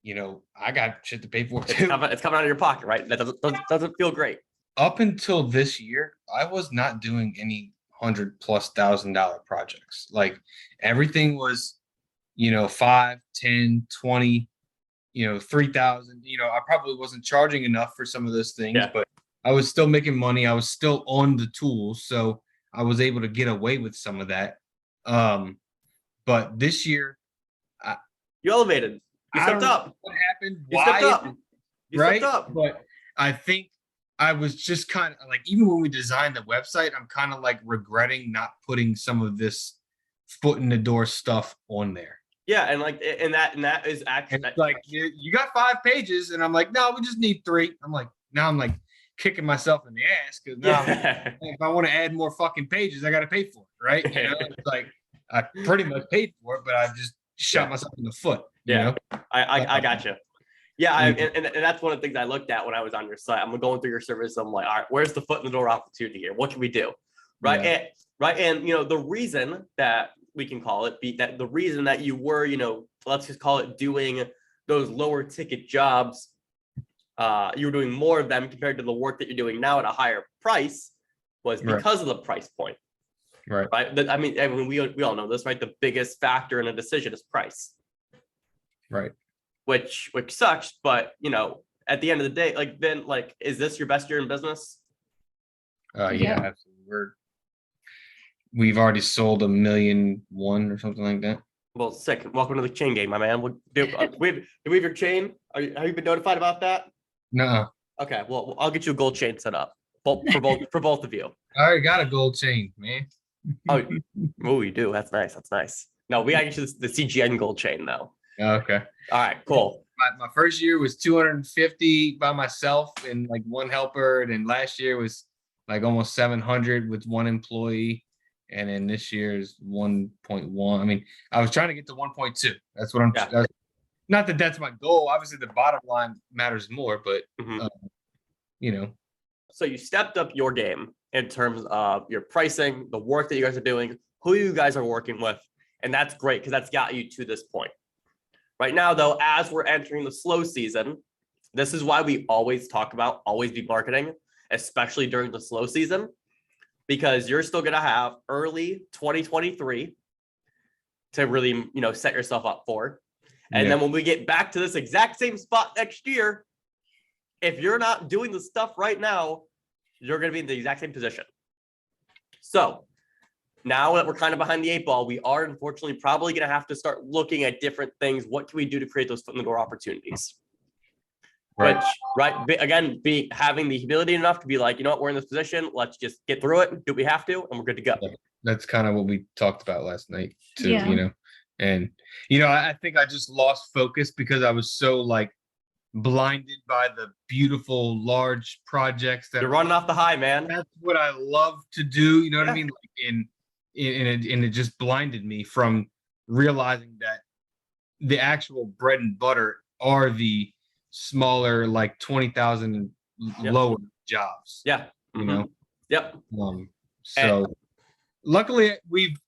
you know, I got shit to pay for too. It's coming out of your pocket, right? That doesn't feel great. Up until this year, I was not doing any $100,000+ projects. Like everything was, you know, 5, 10, 20, you know, 3,000. You know, I probably wasn't charging enough for some of those things, but I was still making money. I was still on the tools, so I was able to get away with some of that. But this year, you elevated. You stepped up. What happened? You Why? stepped up. You right? stepped up. But I think I was just kind of like, even when we designed the website, I'm kind of like regretting not putting some of this foot in the door stuff on there. Yeah, and that is actually and it's like you got 5 pages, and I'm like, no, we just need 3. I'm like kicking myself in the ass because now if I want to add more fucking pages, I got to pay for it, right? You know, it's like I pretty much paid for it, but I just shot myself in the foot. You know? I got you. Yeah, and that's one of the things I looked at when I was on your site. I'm going through your service. I'm like, all right, where's the foot in the door opportunity here? What can we do? Right. Yeah. And you know, the reason that we can call it the reason that you were, you know, let's just call it doing those lower ticket jobs. You were doing more of them compared to the work that you're doing now at a higher price was because of the price point. Right. I mean, we all know this, right? The biggest factor in a decision is price. Right. Which sucks, but you know, at the end of the day, is this your best year in business? Yeah, absolutely. We've already sold 1.1 million or something like that. Well, sick. Welcome to the chain game, my man. Do we have your chain? Have you been notified about that? No. Okay, well, I'll get you a gold chain set up for both of you. I already got a gold chain, man. Oh, you do. That's nice. That's nice. No, we got you the CGN gold chain though. Okay. All right, cool. My first year was 250 by myself and like 1 helper, and then last year was like almost 700 with 1 employee, and then this year is 1.1. I mean, I was trying to get to 1.2. That's what I'm. Yeah. Not that that's my goal. Obviously, the bottom line matters more, but you know. So you stepped up your game in terms of your pricing, the work that you guys are doing, who you guys are working with, and that's great because that's got you to this point. Right now, though, as we're entering the slow season, this is why we always talk about always be marketing, especially during the slow season, because you're still going to have early 2023 to really, you know, set yourself up for. And then when we get back to this exact same spot next year, if you're not doing the stuff right now, you're going to be in the exact same position. So now that we're kind of behind the 8 ball, we are unfortunately probably going to have to start looking at different things. What can we do to create those foot in the door opportunities? Right. Which, again, having the humility enough to be like, you know what, we're in this position. Let's just get through it, do what we have to, and we're good to go. That's kind of what we talked about last night too, you know. And, you know, I think I just lost focus because I was so like blinded by the beautiful large projects that you're running off the high, man. That's what I love to do. You know what I mean? Like and it just blinded me from realizing that the actual bread and butter are the smaller, like 20,000 and Yep. lower jobs. Yeah. You know. Yep. So luckily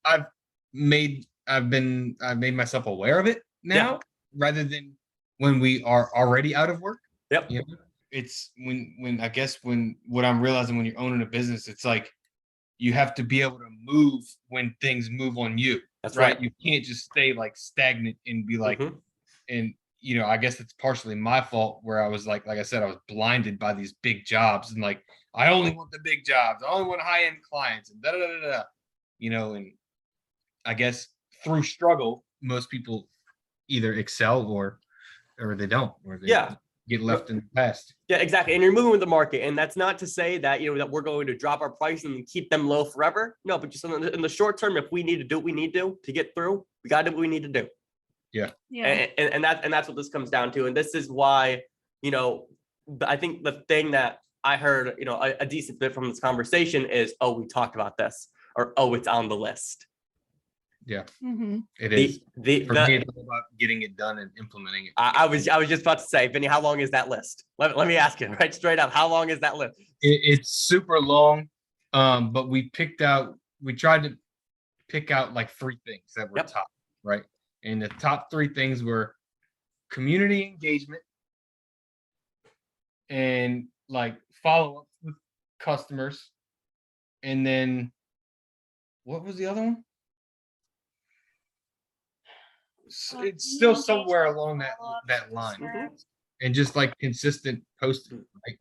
I've made myself aware of it now, rather than when we are already out of work. Yep. You know? It's when I guess when what I'm realizing when you're owning a business, it's like you have to be able to move when things move on you. That's right. right. You can't just stay like stagnant and be like, Mhm. and I guess it's partially my fault where I was like I said, I was blinded by these big jobs and like I only want the big jobs, I only want high-end clients and da da da da. And I guess through struggle, most people either excel or they don't, or they get left in the past. Yeah, exactly. And you're moving with the market. And that's not to say that, that we're going to drop our price and keep them low forever. No, but just in the short term, if we need to do what we need to get through, we got to do what we need to do. Yeah. And that's what this comes down to. And this is why, I think the thing that I heard, a decent bit from this conversation is, oh, we talked about this, or, oh, it's on the list. Yeah. Mm-hmm. It is. For me, it's all about getting it done and implementing it. I was just about to say, Vinny, how long is that list? Let me ask you right straight up. How long is that list? It's super long, but we tried to pick out like 3 things that were top, right? And the top 3 things were community engagement and like follow up with customers. And then what was the other one? It's still somewhere along that line. And just like consistent posting, right?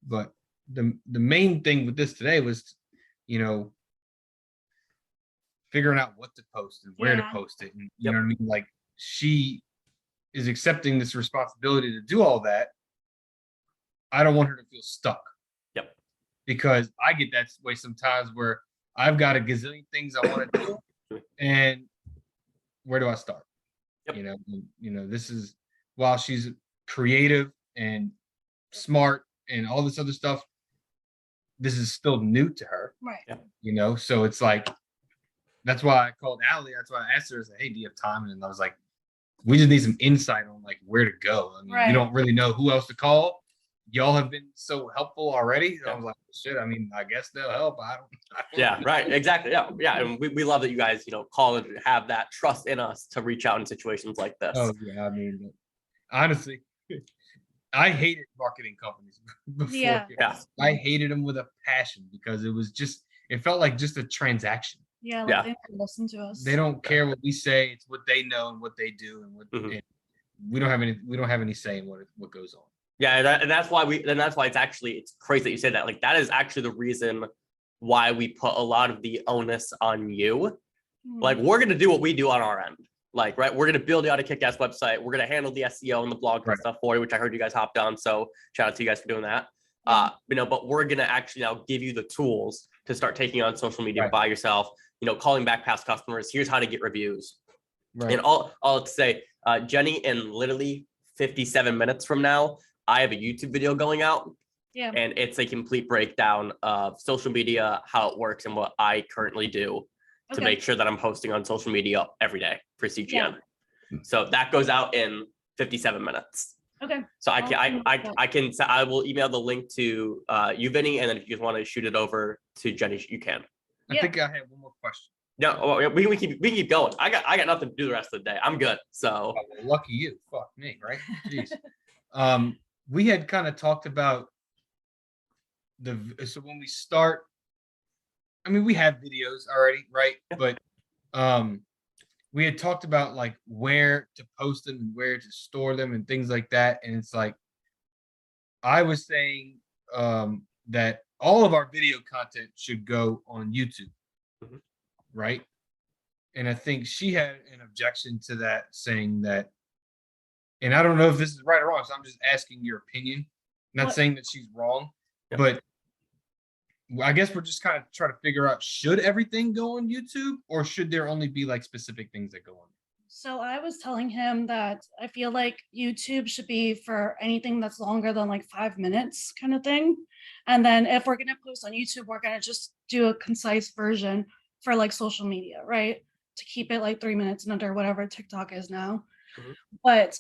But the main thing with this today was, figuring out what to post and where to post it. And you know what I mean? Like she is accepting this responsibility to do all that. I don't want her to feel stuck. Yep. Because I get that way sometimes where I've got a gazillion things I want to do, and where do I start? Yep. This is, while she's creative and smart and all this other stuff, this is still new to her. Right. Yep. So it's like, that's why I called Allie. That's why I asked her, I said, hey, do you have time? And I was like, we just need some insight on like where to go. I mean, we don't really know who else to call. Y'all have been so helpful already. I was like, shit, I mean, I guess they'll help. I don't Yeah, right. Exactly. Yeah. And we love that you guys, call and have that trust in us to reach out in situations like this. Oh, yeah. I mean, honestly, I hated marketing companies before. Yeah. I hated them with a passion because it felt like just a transaction. Yeah. They don't listen to us. They don't care what we say. It's what they know and what they do, and and we don't have any say in what goes on. Yeah, and that's why it's crazy that you said that. Like that is actually the reason why we put a lot of the onus on you. Like we're gonna do what we do on our end. Like, right, we're gonna build out a kick-ass website. We're gonna handle the SEO and the blog and stuff for you, which I heard you guys hopped on. So shout out to you guys for doing that. But we're gonna actually now give you the tools to start taking on social media by yourself. Calling back past customers. Here's how to get reviews. Right. And all to say, Jenny, in literally 57 minutes from now, I have a YouTube video going out. Yeah. And it's a complete breakdown of social media, how it works, and what I currently do to make sure that I'm posting on social media every day for CGN. Yeah. So that goes out in 57 minutes. Okay. So I will email the link to you, Vinny, and then if you just want to shoot it over to Jenny, you can. I think I have one more question. No, we keep going. I got nothing to do the rest of the day. I'm good. So lucky you. Fuck me, right? Jeez. We had kind of talked about so when we start, I mean, we have videos already, right? Yeah. But we had talked about like where to post them and where to store them and things like that. And it's like, I was saying that all of our video content should go on YouTube, right? And I think she had an objection to that, saying that, and I don't know if this is right or wrong, so I'm just asking your opinion. Not saying that she's wrong, but I guess we're just kind of trying to figure out, should everything go on YouTube, or should there only be like specific things that go on? So I was telling him that I feel like YouTube should be for anything that's longer than like 5 minutes kind of thing. And then if we're going to post on YouTube, we're going to just do a concise version for like social media, right? To keep it like 3 minutes and under, whatever TikTok is now. Mhm.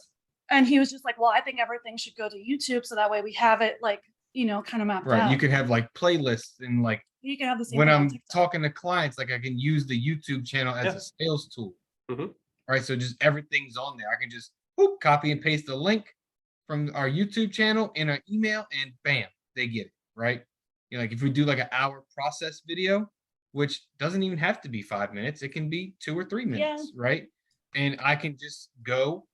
And he was just like, well, I think everything should go to YouTube, so that way we have it like, kind of mapped Right. out. You could have like playlists and like You can have the same when thing on I'm TikTok. talking to clients, like I can use the YouTube channel as Yeah. a sales tool. Mhm. Right. So just everything's on there. I can just whoop, copy and paste the link from our YouTube channel in our email, and bam, they get it. Right. Like if we do like an hour process video, which doesn't even have to be 5 minutes, it can be 2 or 3 minutes. Right. And I can just go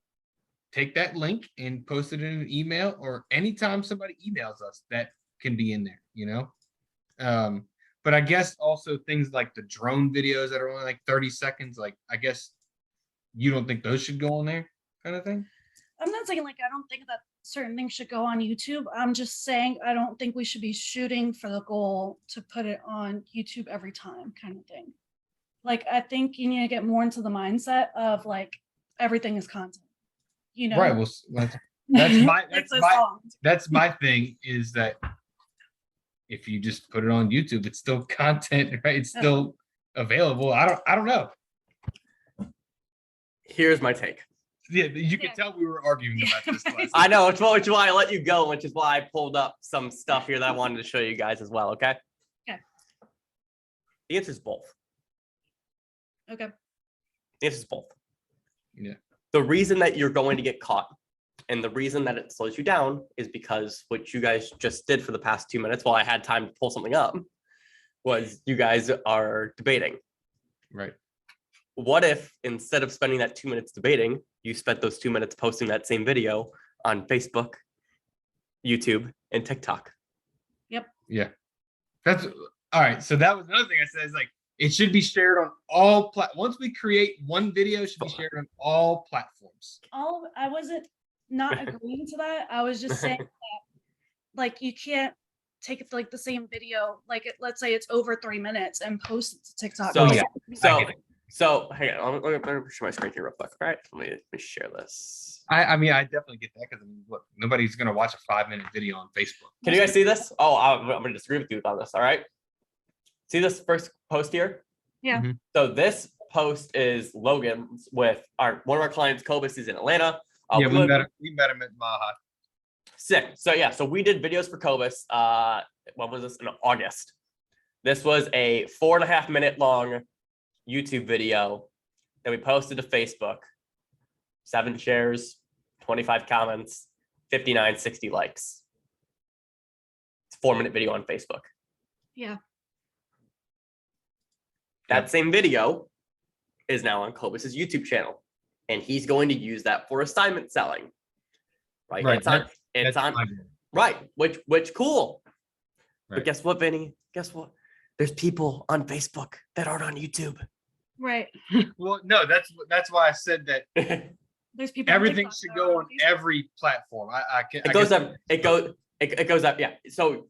take that link and post it in an email, or anytime somebody emails us, that can be in there. But I guess also things like the drone videos that are only like 30 seconds, like I guess you don't think those should go on there, kind of thing. I'm not saying like I don't think that certain things should go on YouTube. I'm just saying I don't think we should be shooting for the goal to put it on YouTube every time, kind of thing. Like I think you need to get more into the mindset of like everything is content. Right. Well, that's my thing, is that if you just put it on YouTube, it's still content, right? It's still available. I don't know. Here's my take. Yeah, you can tell we were arguing about this last I know, which is why I let you go, which is why I pulled up some stuff here that I wanted to show you guys as well, okay? Okay. The answer is both. Okay. The answer is both. Yeah. The reason that you're going to get caught and the reason that it slows you down is because what you guys just did for the past 2 minutes while I had time to pull something up was you guys are debating. Right. What if instead of spending that 2 minutes debating, you spent those 2 minutes posting that same video on Facebook, YouTube, and TikTok? Yep. Yeah. That's all right. So that was another thing I said, is like it should be shared on all once we create one video, it should be shared on all platforms. I wasn't not agreeing to that. I was just saying that like you can't take it like the same video, like let's say it's over 3 minutes and post it to TikTok. So hang on, let me share my screen here real quick. All right, let me share this. I mean, I definitely get that, because look, nobody's gonna watch a 5-minute video on Facebook. Can you guys see this? Oh, I'm gonna disagree with you on this. All right. See this first post here? Yeah. Mm-hmm. So this post is Logan's with one of our clients, Cobus, is in Atlanta. Yeah, we met him at Maha. Sick. So yeah, so we did videos for Cobus. When was this? In August. This was a 4.5 minute long YouTube video that we posted to Facebook. 7 shares, 25 comments, 60 likes. It's a 4-minute video on Facebook. Yeah. That same video is now on Cobus's YouTube channel, and he's going to use that for assignment selling. Right. It's on. Right. Which cool. Right. But guess what, Vinny? Guess what? There's people on Facebook that aren't on YouTube. Right. Well, no, that's why I said that There's people. everything should go on every platform. It goes up. It goes up. Yeah. So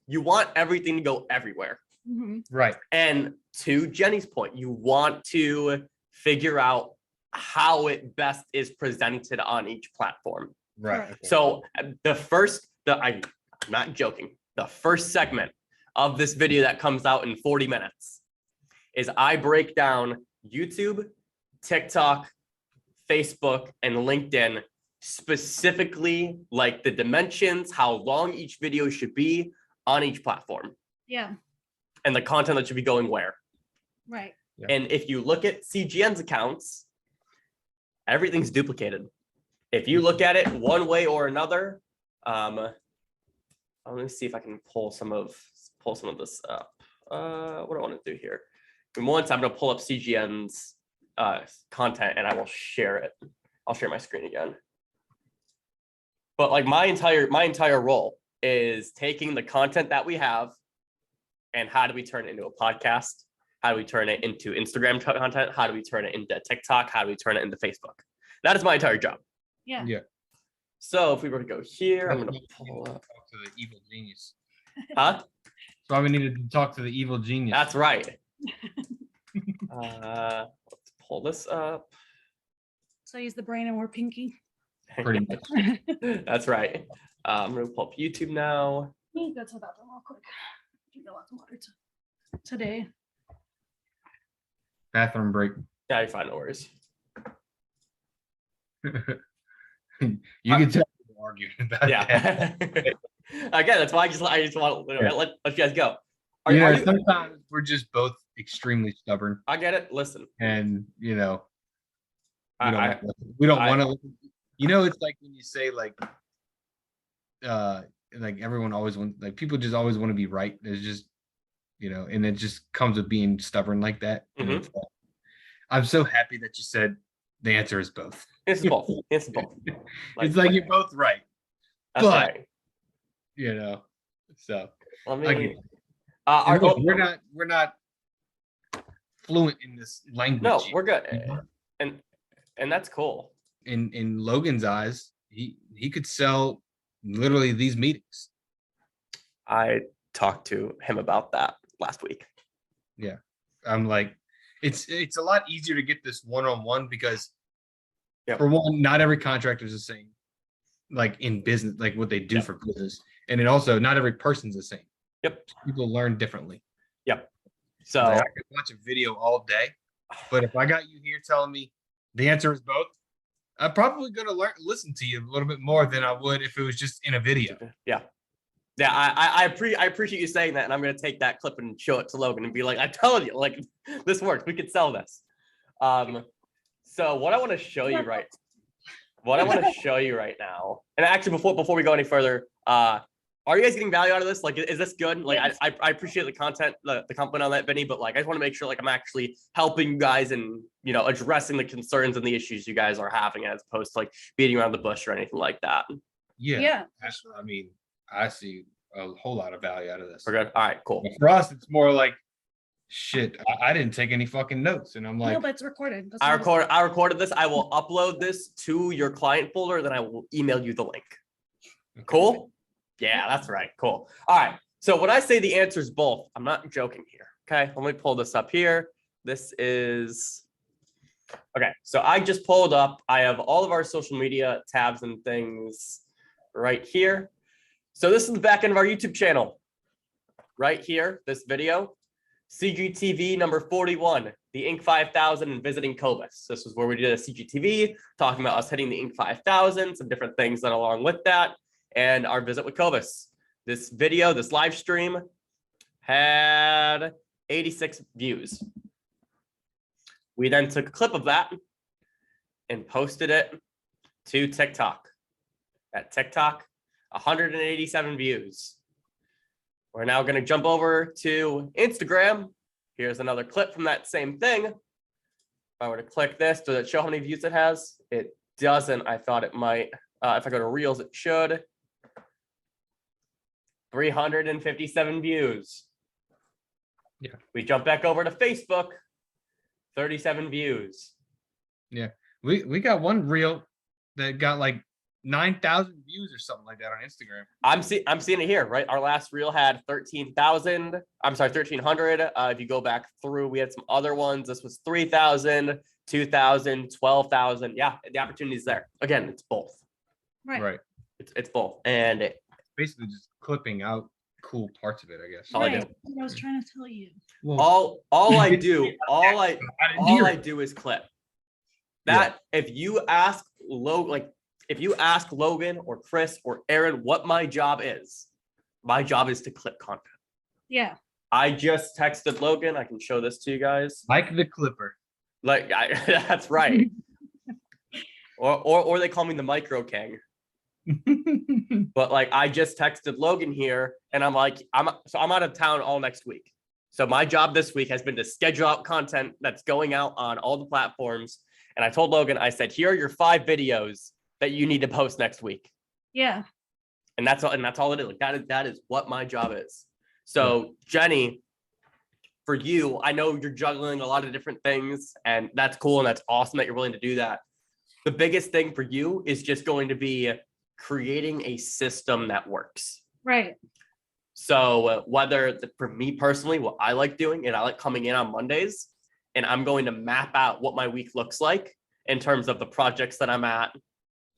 you want everything to go everywhere. Mm-hmm. Right. And to Jenny's point, you want to figure out how it best is presented on each platform. Right. Okay. So I'm not joking. The first segment of this video that comes out in 40 minutes is I break down YouTube, TikTok, Facebook, and LinkedIn, specifically like the dimensions, how long each video should be on each platform. Yeah. And the content that should be going where. Right. Yeah. And if you look at CGN's accounts, everything's duplicated. If you look at it one way or another, let me see if I can pull some of this up. What do I want to do here? And once I'm going to pull up CGN's content and I will share it. I'll share my screen again. But like my entire role is taking the content that we have and how do we turn it into a podcast? How do we turn it into Instagram content? How do we turn it into TikTok? How do we turn it into Facebook? That is my entire job. Yeah. Yeah. So if we were to go here, I'm going to pull up. Talk to the evil genius. Huh? So we needed to talk to the evil genius. That's right. Let's pull this up. So he's the brain and we're pinky. Pretty much. That's right. I'm going to pull up YouTube now. Let me go to the bathroom real quick. Drink a lot of water today. Bathroom break. Yeah, you're fine. No worries. You can tell we're arguing about that. Yeah. Again, that's why I just want to let you guys go. Are you? Sometimes we're just both extremely stubborn, I get it. Listen, and we don't I want to. It's like when you say like everyone always wants, like people just always want to be right. There's just and it just comes with being stubborn like that. And I'm so happy that you said the answer is both. It's both. It's both. It's like you're both right. That's but right. So Let me. we're not fluent in this language. No, we're good, and that's cool. In Logan's eyes, he could sell literally these meetings. I talked to him about that last week. Yeah, I'm like, it's a lot easier to get this one-on-one because, for one, not every contractor is the same, like in business, like what they do for business, and then also not every person's the same. Yep, people learn differently. Yep. So I could watch a video all day, but if I got you here telling me the answer is both, I'm probably gonna listen to you a little bit more than I would if it was just in a video. Yeah. I appreciate you saying that, and I'm gonna take that clip and show it to Logan and be like, I told you, like, this works. We could sell this. So what I want to show you right now, and actually before we go any further, are you guys getting value out of this? Like, is this good? Like, I appreciate the content, the compliment on that, Vinny, but like, I just want to make sure like I'm actually helping you guys and addressing the concerns and the issues you guys are having, as opposed to like beating around the bush or anything like that. Yeah. I mean, I see a whole lot of value out of this. We're good. All right, cool. But for us, it's more like, shit, I didn't take any fucking notes, and I'm like, No, but it's recorded. I recorded this. I will upload this to your client folder, then I will email you the link. okay. Cool. Yeah, that's right. Cool. All right. So when I say the answer is both, I'm not joking here. Okay. Let me pull this up here. This is okay. So I just pulled up. I have all of our social media tabs and things right here. So this is the back end of our YouTube channel. Right here, this video. CGTV number 41, the Inc. 5000 and visiting Cobus. This was where we did a CGTV, talking about us hitting the Inc. 5000, some different things that along with that, and our visit with Cobus. This video, this live stream, had 86 views. We then took a clip of that and posted it to TikTok. At TikTok, 187 views. We're now going to jump over to Instagram. Here's another clip from that same thing. If I were to click this, does it show how many views it has? It doesn't. I thought it might. If I go to Reels, it should. 357 views. Yeah. We jump back over to Facebook. 37 views. Yeah. We got one reel that got like 9,000 views or something like that on Instagram. I'm seeing it here, right? Our last reel had 13,000. I'm sorry, 1,300. If you go back through, we had some other ones. This was 3,000, 2,000, 12,000. Yeah, the opportunity is there. Again, it's both. Right. It's both, and basically just clipping out cool parts of it, I guess. All I do. I was trying to tell you. All I do is clip. That if you ask Logan or Chris or Aaron what my job is to clip content. Yeah. I just texted Logan. I can show this to you guys. Like the clipper. That's right. or they call me the Micro King. But like I just texted Logan here, and I'm like, I'm out of town all next week. So my job this week has been to schedule out content that's going out on all the platforms. And I told Logan, I said, here are your 5 videos that you need to post next week. Yeah. And that's all it is. Like that is what my job is. So Jenny, for you, I know you're juggling a lot of different things, and that's cool. And that's awesome that you're willing to do that. The biggest thing for you is just going to be creating a system that works. Right. So for me personally, what I like doing, and I like coming in on Mondays, and I'm going to map out what my week looks like in terms of the projects that I'm at,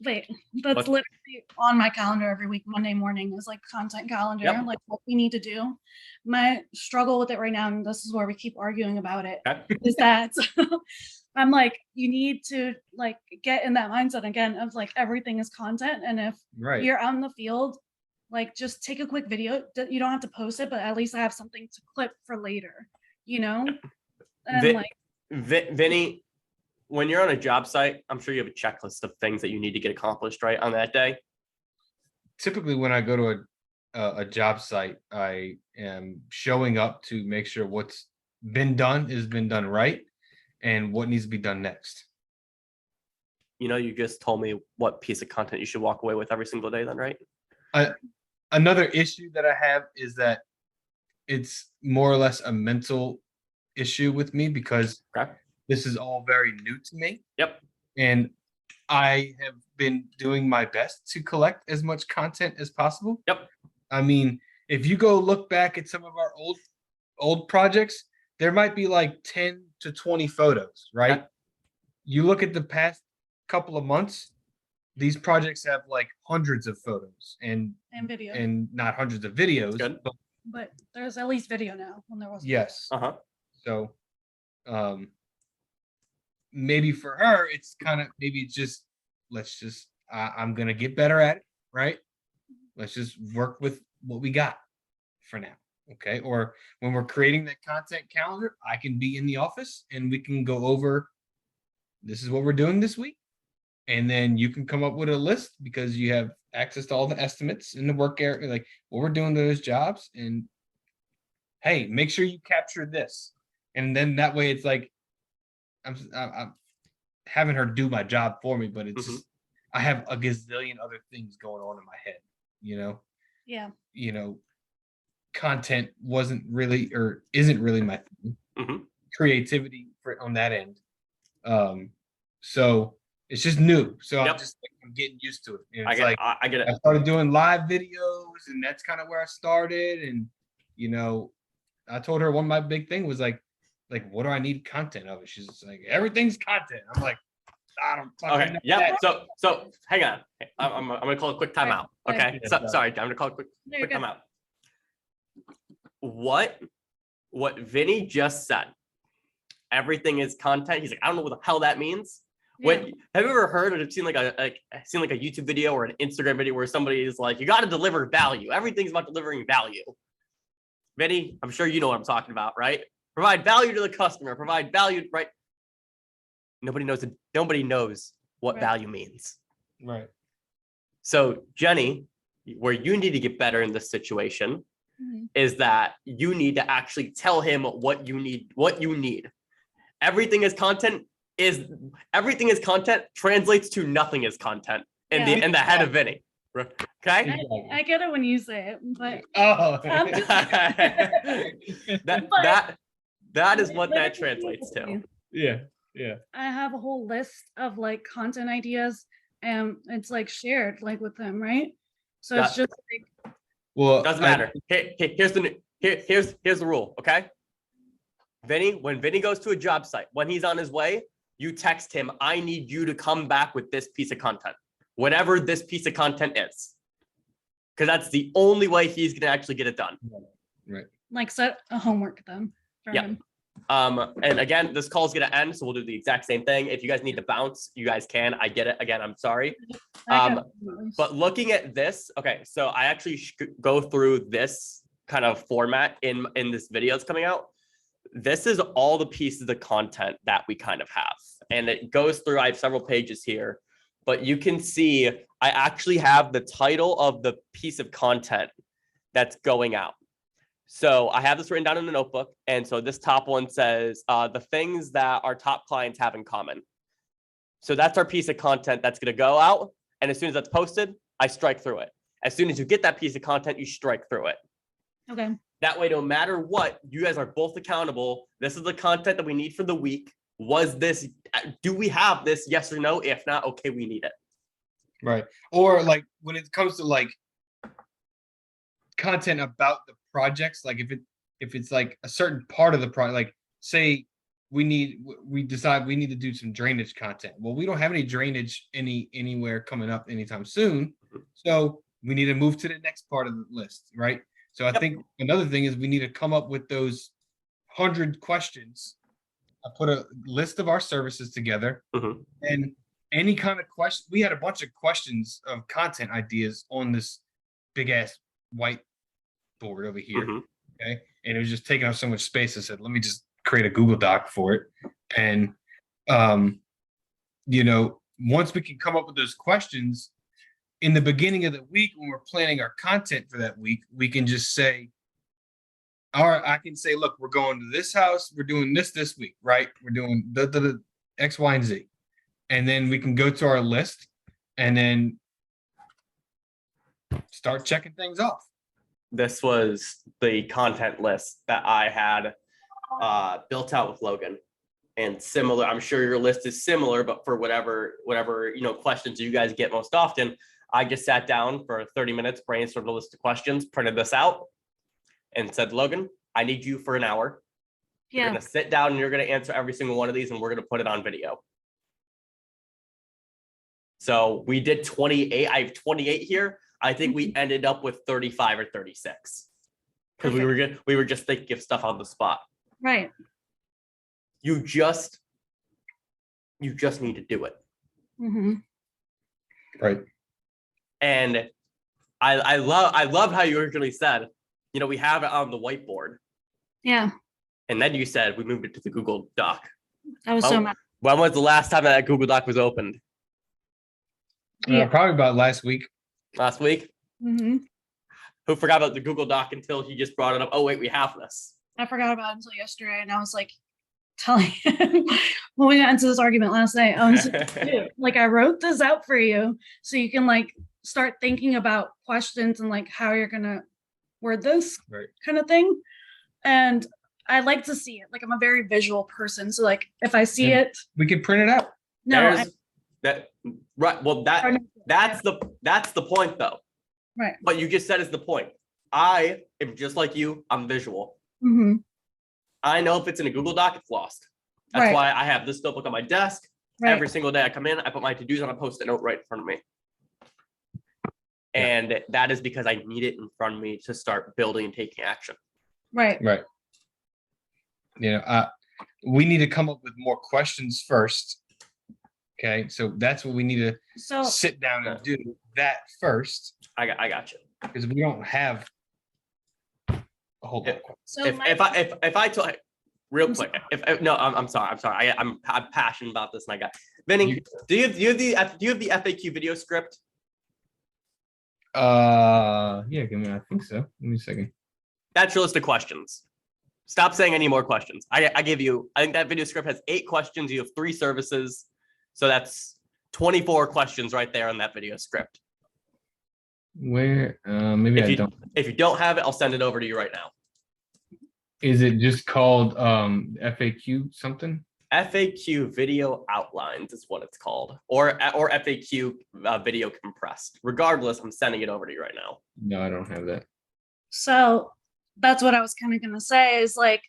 Wait, that's What? literally on my calendar every week. Monday morning is like content calendar, Yep. like what we need to do. My struggle with it right now, and this is where we keep arguing about it, Okay. is that I'm like, you need to like get in that mindset again of like everything is content. And if Right. you're out in the field, like just take a quick video. You don't have to post it, but at least I have something to clip for later, you know? And Vi- like, Vinny, when you're on a job site, I'm sure you have a checklist of things that you need to get accomplished, right, on that day. Typically, when I go to a job site, I am showing up to make sure what's been done has been done right, and what needs to be done next. You know, you just told me what piece of content you should walk away with every single day, then, right? Another issue that I have is that it's more or less a mental issue with me because Okay. this is all very new to me. Yep. And I have been doing my best to collect as much content as possible. Yep. I mean, if you go look back at some of our old projects, there might be like 10 to 20 photos, right? Okay. You look at the past couple of months, these projects have like hundreds of photos and video, and not hundreds of videos. Good. but there's at least video now when there wasn't. Yes. Uh-huh. So maybe for her, it's kind of maybe it's just I'm gonna get better at it, right? Let's just work with what we got for now. Okay. Or when we're creating that content calendar, I can be in the office and we can go over this is what we're doing this week. And then you can come up with a list because you have access to all the estimates in the work area, like what we're doing to those jobs. And hey, make sure you capture this. And then that way it's like I'm having her do my job for me, but it's I have a gazillion other things going on in my head, you know? Yeah. You know, content wasn't really or isn't really my thing. Creativity on that end. So it's just new. So Yep. I'm getting used to it. And I get it. I started doing live videos and that's kind of where I started. And you know, I told her one of my big thing was like, what do I need content of it? She's just like, everything's content. I'm like, I don't fucking know Yeah. that. So hang on. I'm gonna call a quick timeout. Okay. Sorry, I'm gonna call a quick timeout. What Vinny just said, everything is content. He's like, I don't know what the hell that means. Yeah. Have you ever heard or seen like a YouTube video or an Instagram video where somebody is like, you got to deliver value. Everything's about delivering value. Vinny, I'm sure you know what I'm talking about, right? Provide value to the customer. Provide value, right? Nobody knows what value means. Right. So Jenny, where you need to get better in this situation is that you need to actually tell him what you need. Everything is content translates to nothing is content in the head of Vinny. Okay. I get it when you say it, but that is what that translates to. Yeah. I have a whole list of like content ideas and it's like shared like with them, right? So it's just like, well, doesn't matter. Here's the rule, okay? Vinny, when Vinny goes to a job site, when he's on his way, you text him, I need you to come back with this piece of content, whatever this piece of content is. Because that's the only way he's gonna actually get it done. Right. Like set a homework then for him. And again, this call is gonna end, so we'll do the exact same thing. If you guys need to bounce, you guys can. I get it. Again, I'm sorry. But looking at this, okay, so I actually go through this kind of format in this video that's coming out. This is all the pieces of content that we kind of have, and it goes through. I have several pages here, but you can see I actually have the title of the piece of content that's going out. So I have this written down in the notebook. And so this top one says the things that our top clients have in common. So that's our piece of content that's going to go out. And as soon as that's posted, I strike through it. As soon as you get that piece of content, you strike through it. Okay. That way, no matter what, you guys are both accountable. This is the content that we need for the week. Do we have this? Yes or no? If not, okay, we need it. Right. Or like when it comes to like content about the projects, like if it's like a certain part of the project, like say we decide we need to do some drainage content. Well, we don't have any drainage anywhere coming up anytime soon. So we need to move to the next part of the list, right? So I think another thing is we need to come up with those 100 questions. I put a list of our services together, and any kind of question. We had a bunch of questions of content ideas on this big ass white board over here. Okay. And it was just taking up so much space. I said, let me just create a Google Doc for it. And, once we can come up with those questions in the beginning of the week, when we're planning our content for that week, we can just say, all right, I can say, look, we're going to this house. We're doing this week, right? We're doing the X, Y, and Z. And then we can go to our list and then start checking things off. This was the content list that I had built out with Logan, and similar. I'm sure your list is similar, but for whatever questions you guys get most often, I just sat down for 30 minutes, brainstormed a list of questions, printed this out, and said, Logan, I need you for an hour. You're gonna sit down and you're gonna answer every single one of these, and we're gonna put it on video. So we did 28. I have 28 here. I think we ended up with 35 or 36 because we were just thinking of stuff on the spot. Right. You just need to do it. Right. And I love how you originally said, we have it on the whiteboard. Yeah. And then you said we moved it to the Google Doc. I was so mad. When was the last time that Google Doc was opened? Probably about last week. Last week? Who forgot about the Google Doc until he just brought it up? Oh, wait, we have this. I forgot about it until yesterday, and I was like telling him when we got into this argument last night, I was like, I wrote this out for you so you can like start thinking about questions and like how you're gonna word this kind of thing. And I like to see it. Like, I'm a very visual person, so like if I see it, we can print it out. That's the point though. Right. What you just said is the point. I am just like you. I'm visual. I know if it's in a Google Doc, it's lost. That's why I have this notebook on my desk. Every single day I come in, I put my to-dos on a Post-it note right in front of me. And that is because I need it in front of me to start building and taking action. Right. We need to come up with more questions first. Okay, so that's what we need to sit down and do that first. I got you. Because we don't have a whole lot. So if I told real quick, I'm sorry. I'm passionate about this, and I got Vinny. Do you have the FAQ video script? Yeah, I think so. Give me a second. That's your list of questions. Stop saying any more questions. I think that video script has 8 questions. You have 3 services. So that's 24 questions right there on that video script. Where maybe I don't. If you don't have it, I'll send it over to you right now. Is it just called FAQ something? FAQ video outlines is what it's called, or FAQ video compressed. Regardless, I'm sending it over to you right now. No, I don't have that. So that's what I was kind of gonna say is like,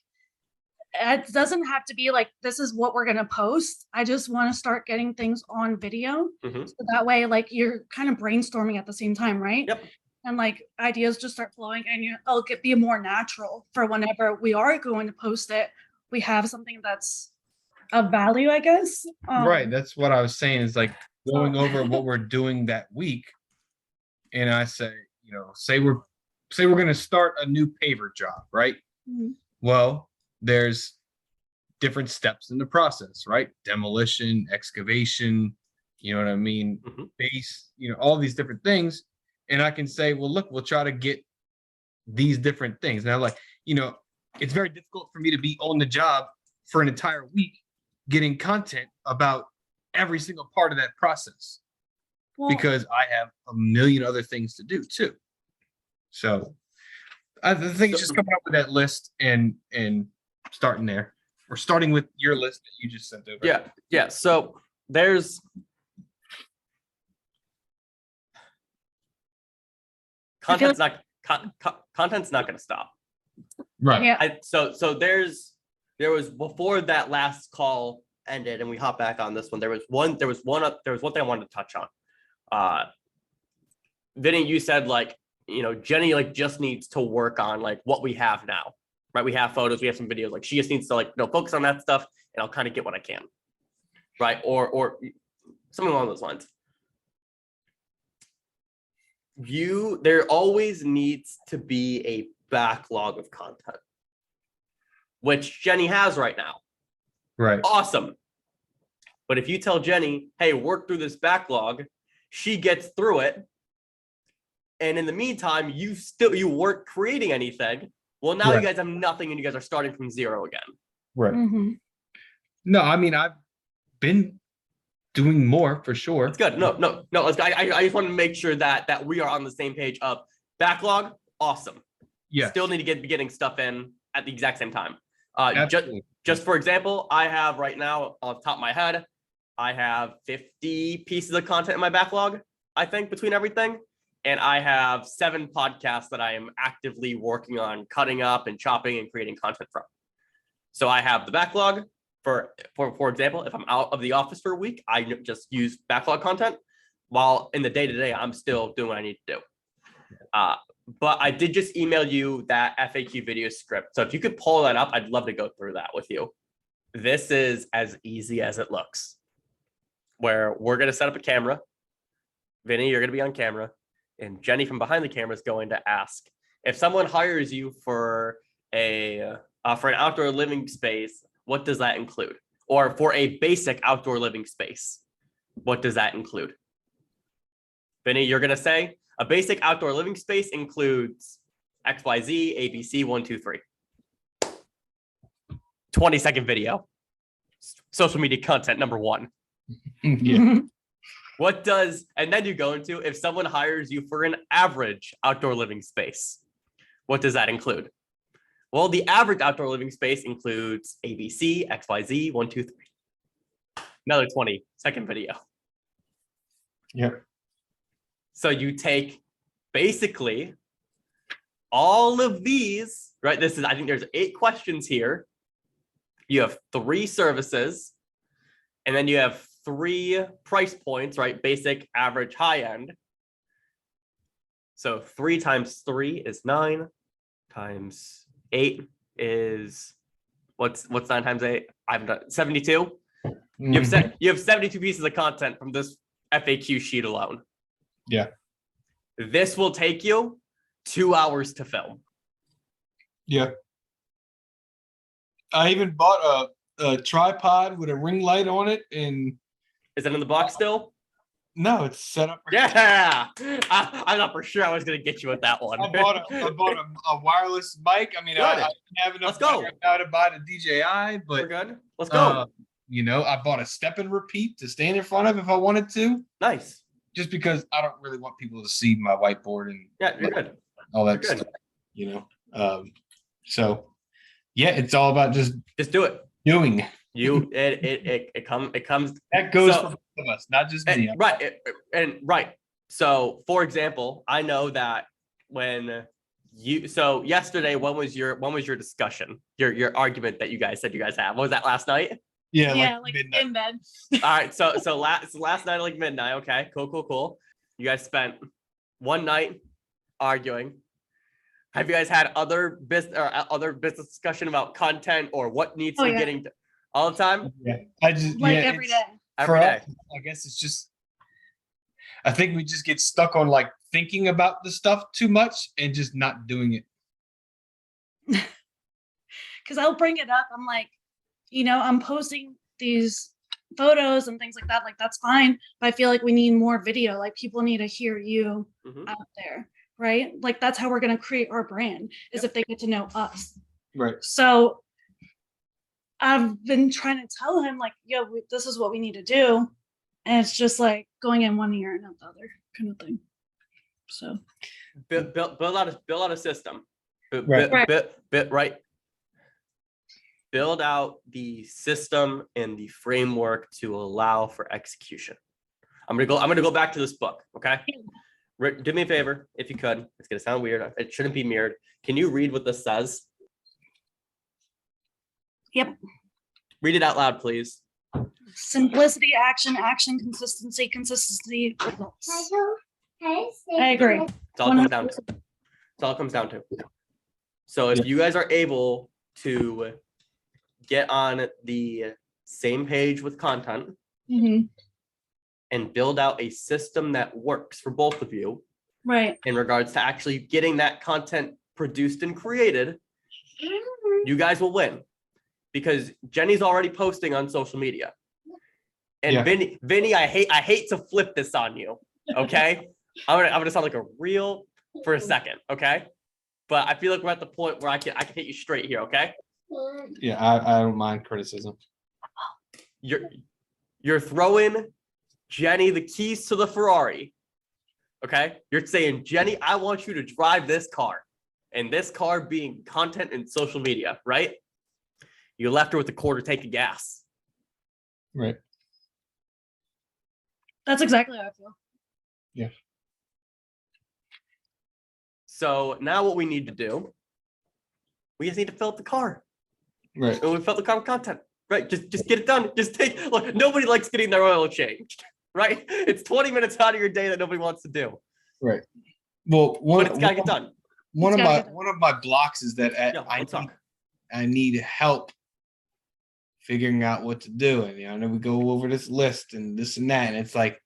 it doesn't have to be like, this is what we're gonna post. I just want to start getting things on video. So that way, like, you're kind of brainstorming at the same time, right? Yep. And like ideas just start flowing, and it'll be more natural for whenever we are going to post it. We have something that's of value, I guess. Right. That's what I was saying is like going over what we're doing that week. And I say, say we're going to start a new paver job, right? Well, there's different steps in the process, right? Demolition, excavation, you know what I mean? Base, all these different things. And I can say, well, look, we'll try to get these different things. Now, like, it's very difficult for me to be on the job for an entire week getting content about every single part of that process because I have a million other things to do too. So I think it's just coming up with that list and starting there. We're starting with your list that you just sent over. Yeah. So there's content's not going to stop. Right. Yeah. So there's there was before that last call ended and we hop back on this one. There was one thing I wanted to touch on. Vinny, you said like, Jenny like just needs to work on like what we have now, right? We have photos, we have some videos. Like she just needs to like, focus on that stuff, and I'll kind of get what I can, right? Or something along those lines. There always needs to be a backlog of content, which Jenny has right now. Right. Awesome. But if you tell Jenny, hey, work through this backlog, she gets through it. And in the meantime, you weren't creating anything. Well, now Right. you guys have nothing and you guys are starting from zero again. Right. Mm-hmm. No, I mean, I've been doing more for sure. It's good. No. Let's go. I just want to make sure that we are on the same page of backlog. Awesome. Yeah. Still need to be getting stuff in at the exact same time. Absolutely. Just for example, I have right now off the top of my head, I have 50 pieces of content in my backlog, I think, between everything. And I have 7 podcasts that I am actively working on cutting up and chopping and creating content from. So I have the backlog for example, if I'm out of the office for a week, I just use backlog content, while in the day-to-day, I'm still doing what I need to do. But I did just email you that FAQ video script. So if you could pull that up, I'd love to go through that with you. This is as easy as it looks, where we're going to set up a camera. Vinny, you're going to be on camera. And Jenny from behind the camera is going to ask, if someone hires you for an outdoor living space, what does that include? Or for a basic outdoor living space, what does that include? Vinny, you're going to say, a basic outdoor living space includes XYZ, ABC, 1, 2, 3. 20-second video. Social media content number 1. Yeah. And then you go into, if someone hires you for an average outdoor living space, what does that include? Well, the average outdoor living space includes ABC, XYZ, 1, 2, 3. Another 20-second video. Yep. So you take basically all of these, right? I think there's 8 questions here. You have 3 services, and then you have 3 price points, right? Basic, average, high end. So 3 times 3 is 9, times 8 is, what's 9 times 8? I haven't done 72. You have 72 pieces of content from this FAQ sheet alone. Yeah. This will take you 2 hours to film. Yeah. I even bought a tripod with a ring light on it, and Is it in the box still? no, it's set up. Yeah. I thought for sure I was going to get you with that one. I bought a wireless mic. I mean, I didn't have enough Let's go. money right now to buy the DJI, We're but good. Let's go. I bought a step and repeat to stand in front of if I wanted to, Nice. just because I don't really want people to see my whiteboard and Yeah, you're good. all that You're stuff. So yeah, it's all about just Just do it. doing. It comes. That goes So- for both of us, not just me. Right. So, for example, I know that yesterday, when was your discussion, your argument that you guys said you guys have? What was that, last night? Yeah, like like midnight. in bed. All right. So last night, like midnight. Okay. Cool. You guys spent one night arguing. Have you guys had other business discussion about content or what needs to be getting all the time? Yeah, I just Like every day. Every day. I guess it's just. I think we just get stuck on like thinking about the stuff too much and just not doing it. Because I'll bring it up. I'm like, I'm posting these photos and things like that. Like, that's fine. But I feel like we need more video. Like, people need to hear you Mhm. out there, right? Like, that's how we're going to create our brand, is if they get to know us. Right. So I've been trying to tell him, like, this is what we need to do. And it's just like going in one ear and out the other kind of thing. So Build out a system. Right. Build out the system and the framework to allow for execution. I'm gonna go back to this book. Okay. Do me a favor, if you could. It's gonna sound weird. It shouldn't be mirrored. Can you read what this says? Yep. Read it out loud, please. Simplicity, action, consistency, results. I agree. It's all it comes down to. It's all it comes down to. So if you guys are able to get on the same page with content Mhm. and build out a system that works for both of you Right. in regards to actually getting that content produced and created, you guys will win. Because Jenny's already posting on social media. And Vinny, I hate to flip this on you. Okay. I'm gonna sound like a real for a second, okay? But I feel like we're at the point where I can hit you straight here, okay? Yeah, I don't mind criticism. You're throwing Jenny the keys to the Ferrari. Okay? You're saying, Jenny, I want you to drive this car. And this car being content and social media, right? You left her with a quarter tank of gas. Right. That's exactly how I feel. Yeah. So now what we need to do, we just need to fill up the car. Right. And we fill up the car with content. Right? Just get it done. Look, nobody likes getting their oil changed. Right? It's 20 minutes out of your day that nobody wants to do. Right. Well, but it's gotta get done. One of my blocks is that I need help figuring out what to do. And then we go over this list and this and that. And it's like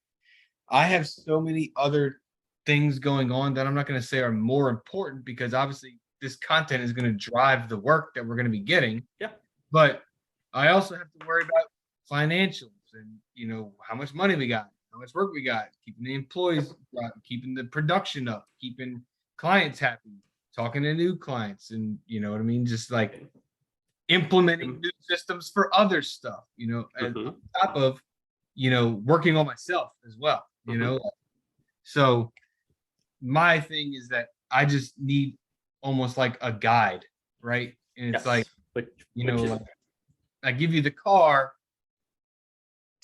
I have so many other things going on that I'm not going to say are more important, because obviously this content is going to drive the work that we're going to be getting. Yeah. But I also have to worry about financials and how much money we got, how much work we got, keeping the employees, keeping the production up, keeping clients happy, talking to new clients, and what I mean, just like implementing new systems for other stuff, and on top of working on myself as well, so my thing is that I just need almost like a guide, right? And it's like like I give you the car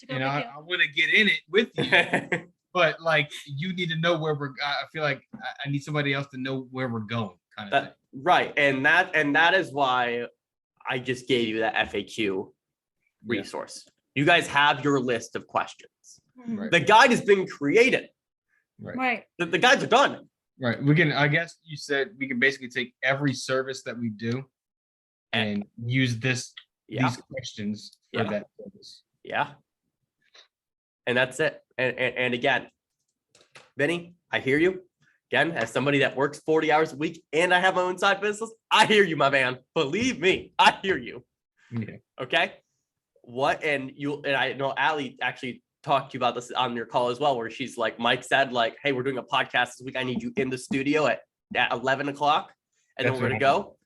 and I want to get in it with you. But like you need to know where I feel like I need somebody else to know where we're going, kind of thing. Right. And that is why I just gave you that FAQ resource. You guys have your list of questions. Right. The guide has been created. Right. The guides are done. Right. We can, I guess you said we can basically take every service that we do and use these questions for that service. Yeah. And that's it. And again, Vinny, I hear you. Again, as somebody that works 40 hours a week and I have my own side business, I hear you, my man. Believe me, I hear you. Yeah. Okay. And I know Allie actually talked to you about this on your call as well, where she's like, Mike said, like, hey, we're doing a podcast this week. I need you in the studio at 11 o'clock. And then we're going to go.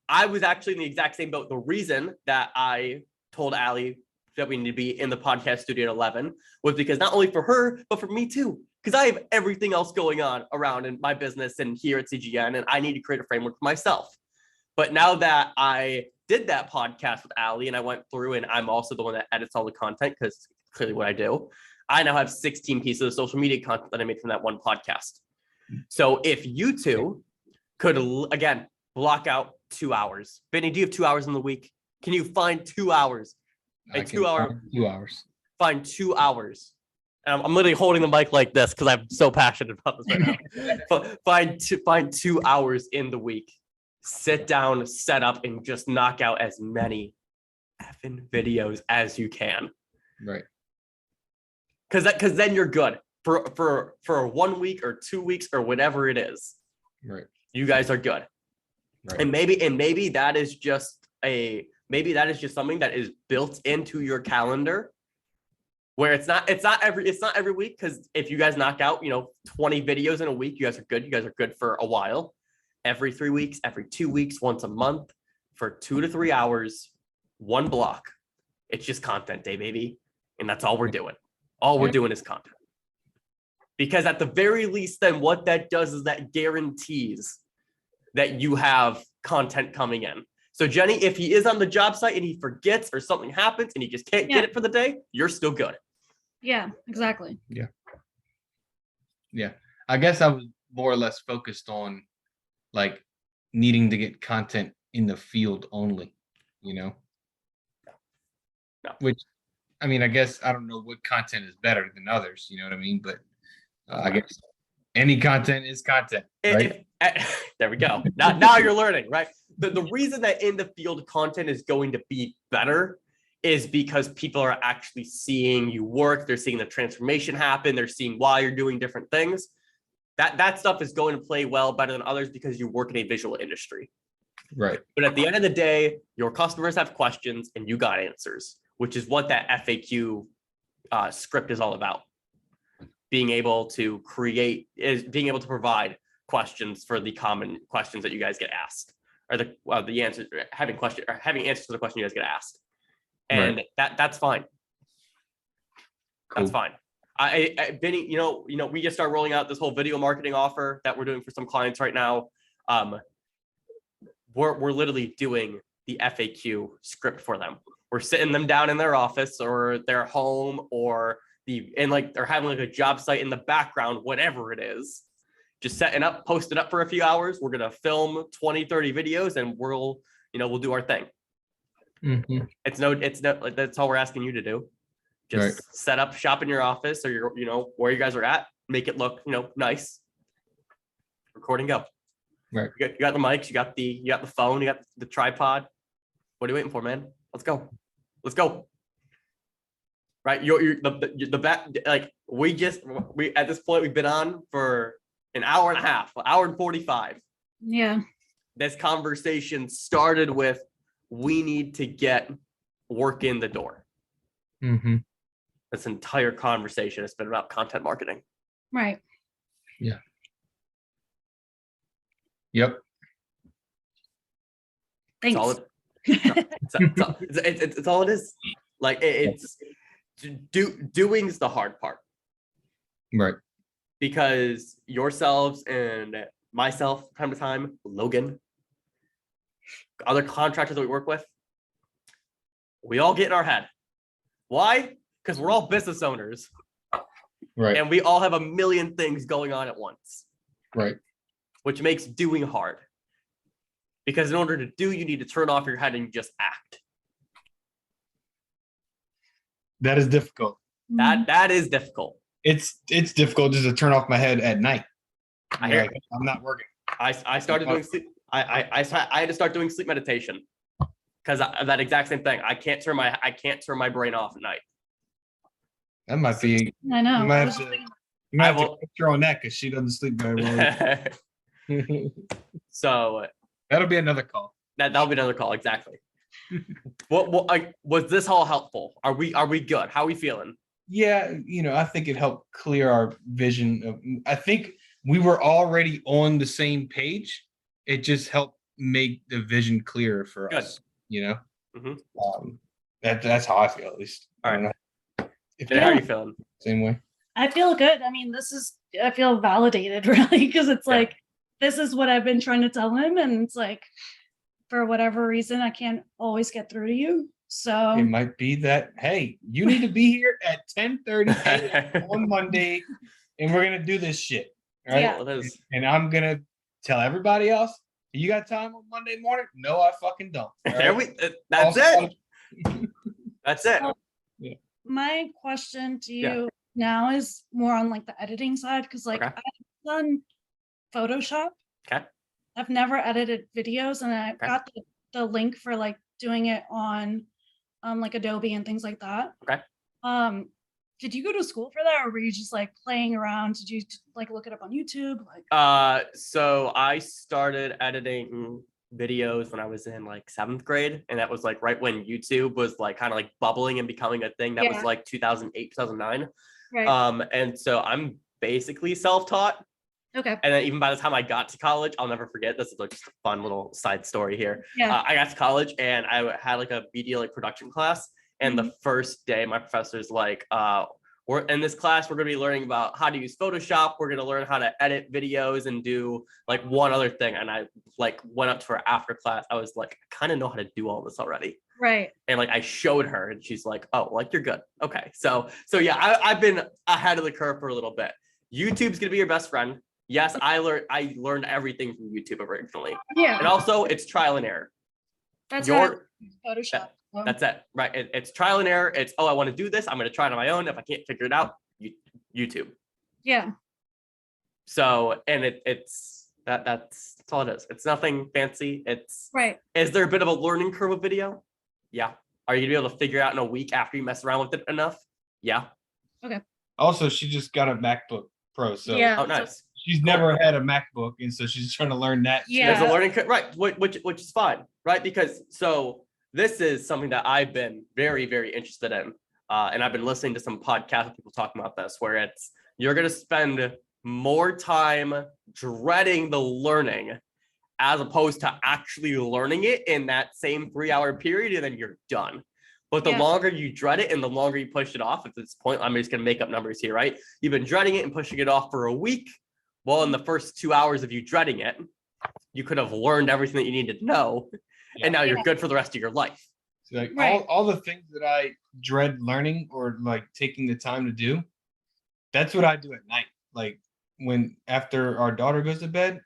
I was actually in the exact same boat. The reason that I told Allie that we need to be in the podcast studio at 11 was because not only for her, but for me too. Because I have everything else going on around in my business and here at CGN, and I need to create a framework for myself. But now that I did that podcast with Allie and I went through, and I'm also the one that edits all the content because it's clearly what I do, I now have 16 pieces of social media content that I made from that one podcast. So if you two could, again, block out 2 hours. Vinny, do you have 2 hours in the week? Can you find 2 hours? Find 2 hours. Find 2 hours. And I'm literally holding the mic like this because I'm so passionate about this right now. Find 2 hours in the week. Sit down, set up, and just knock out as many effing videos as you can. Right. Because then you're good for 1 week or 2 weeks or whatever it is. Right. You guys are good. Right. And maybe that is just something that is built into your calendar, where it's not every week. Because if you guys knock out 20 videos in a week, you guys are good. You guys are good for a while. Every 3 weeks, every 2 weeks, once a month, for 2 to 3 hours, one block. It's just content day, baby, and that's all we're doing. All we're doing is content. Because at the very least, then what that does is that guarantees that you have content coming in. So Jenny, if he is on the job site and he forgets or something happens and he just can't get it for the day, you're still good. Yeah, exactly. Yeah. Yeah. I guess I was more or less focused on like needing to get content in the field only. you know. No. Which, I mean, I guess I don't know what content is better than others, you know what I mean? But I guess any content is content, right? There we go. Now you're learning, right? The reason that in the field content is going to be better is because people are actually seeing you work. They're seeing the transformation happen. They're seeing why you're doing different things. That stuff is going to play well better than others because you work in a visual industry. Right. But at the end of the day, your customers have questions and you got answers, which is what that FAQ script is all about. Being able to provide questions for the common questions that you guys get asked, or the answers, having answers to the question you guys get asked. And that's fine. Cool. That's fine. Benny, we just started rolling out this whole video marketing offer that we're doing for some clients right now. We're literally doing the FAQ script for them. We're sitting them down in their office or their home or they're having like a job site in the background, whatever it is, just setting up, posting up for a few hours. We're going to film 20, 30 videos and we'll do our thing. Mm-hmm. It's that's all we're asking you to do. Just set up shop in your office or where you guys are at, make it look, nice. Recording, go. Right. You got the mics, you got the phone, you got the tripod. What are you waiting for, man? Let's go. Right. You're the back, like we at this point we've been on for an hour and a half, an hour and 45. Yeah. This conversation started with we need to get work in the door. Mm-hmm. This entire conversation has been about content marketing. Right. Yeah. Yep. Thanks. It's all it is. Like doing's the hard part. Right. Because yourselves and myself, time to time, Logan, other contractors that we work with, we all get in our head. Why? Because we're all business owners. Right. And we all have a million things going on at once. Right. Which makes doing hard. Because in order to do, you need to turn off your head and just act. That is difficult. That is difficult. It's difficult just to turn off my head at night. I'm not working. I started doing sleep. I had to start doing sleep meditation because that exact same thing. I can't turn my brain off at night. That might be. I know. You might have to put her on that because she doesn't sleep very well. So that'll be another call. That'll be another call. Exactly. What was this all helpful? Are we good? How are we feeling? Yeah, I think it helped clear our vision. I think we were already on the same page. It just helped make the vision clearer for us. Mm-hmm. That's how I feel, at least. All right. How are you feeling? Same way. I feel good. I mean, I feel validated really because it's like, this is what I've been trying to tell him. And it's like, for whatever reason, I can't always get through to you. So it might be that, hey, you need to be here at 10:30 on Monday and we're going to do this shit. Right. Yeah. And I'm going to tell everybody else, you got time on Monday morning? No, I fucking don't. Right? That's it. That's it. Yeah. My question to you now is more on like the editing side because I've done Photoshop. Okay. I've never edited videos and I got the link for like doing it on like Adobe and things like that. Okay. Did you go to school for that or were you just like playing around? Did you like look it up on YouTube? So I started editing videos when I was in like 7th grade, and that was like right when YouTube was like kind of like bubbling and becoming a thing. That was like 2008, 2009. Right. And so I'm basically self-taught. Okay. And then even by the time I got to college, I'll never forget. This is like just a fun little side story here. Yeah. I got to college and I had like a media like production class. And the first day, my professor's like, we're in this class, we're going to be learning about how to use Photoshop. We're going to learn how to edit videos and do like one other thing. And I like went up to her after class. I was like, I kind of know how to do all this already. Right. And like I showed her and she's like, oh, like you're good. Okay. So yeah, I've been ahead of the curve for a little bit. YouTube's going to be your best friend. Yes, I learned everything from YouTube originally. Yeah. And also it's trial and error. That's how I Your use Photoshop. So, That's it, right? It's trial and error. It's, oh, I want to do this. I'm going to try it on my own. If I can't figure it out, YouTube. yeah. So, and that's all it is. It's nothing fancy. Right. Is there a bit of a learning curve with video? Yeah. Are you gonna be able to figure it out in a week after you mess around with it enough? Yeah. Also, she just got a MacBook Pro, so Yeah. Oh, so- nice. she's never had a MacBook, and so she's trying to learn that. too. Yeah. There's a learning curve, right? Which is fine, right? Because so this is something that I've been very, very interested in, and I've been listening to some podcasts of people talking about this, where it's you're gonna spend more time dreading the learning as opposed to actually learning it in that same 3-hour period, and then you're done. But the Yeah. longer you dread it and the longer you push it off, at this point, I'm just gonna make up numbers here, right? You've been dreading it and pushing it off for a week. Well, in the first 2 hours of you dreading it, you could have learned everything that you needed to know, Yeah. and now you're Yeah. good for the rest of your life. So, like Right. all the things that I dread learning or like taking the time to do, that's what I do at night. Like when after our daughter goes to bed,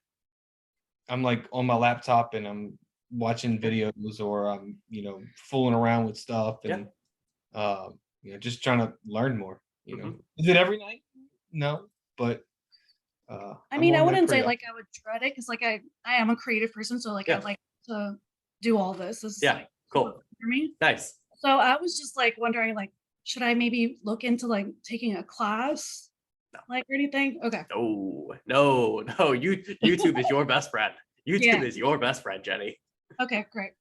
I'm like on my laptop and I'm watching videos or I'm fooling around with stuff and just trying to learn more. Is it every night? No, but I I'm mean, I on there wouldn't say pretty like I would dread it because like I am a creative person, so like Yeah. I like to do all this. This is Yeah, like cool, for me. nice. So I was just like wondering, like, should I maybe look into like taking a class, like or anything? Okay. No. YouTube is your best friend. YouTube Yeah. is your best friend, Jenny. Okay, great.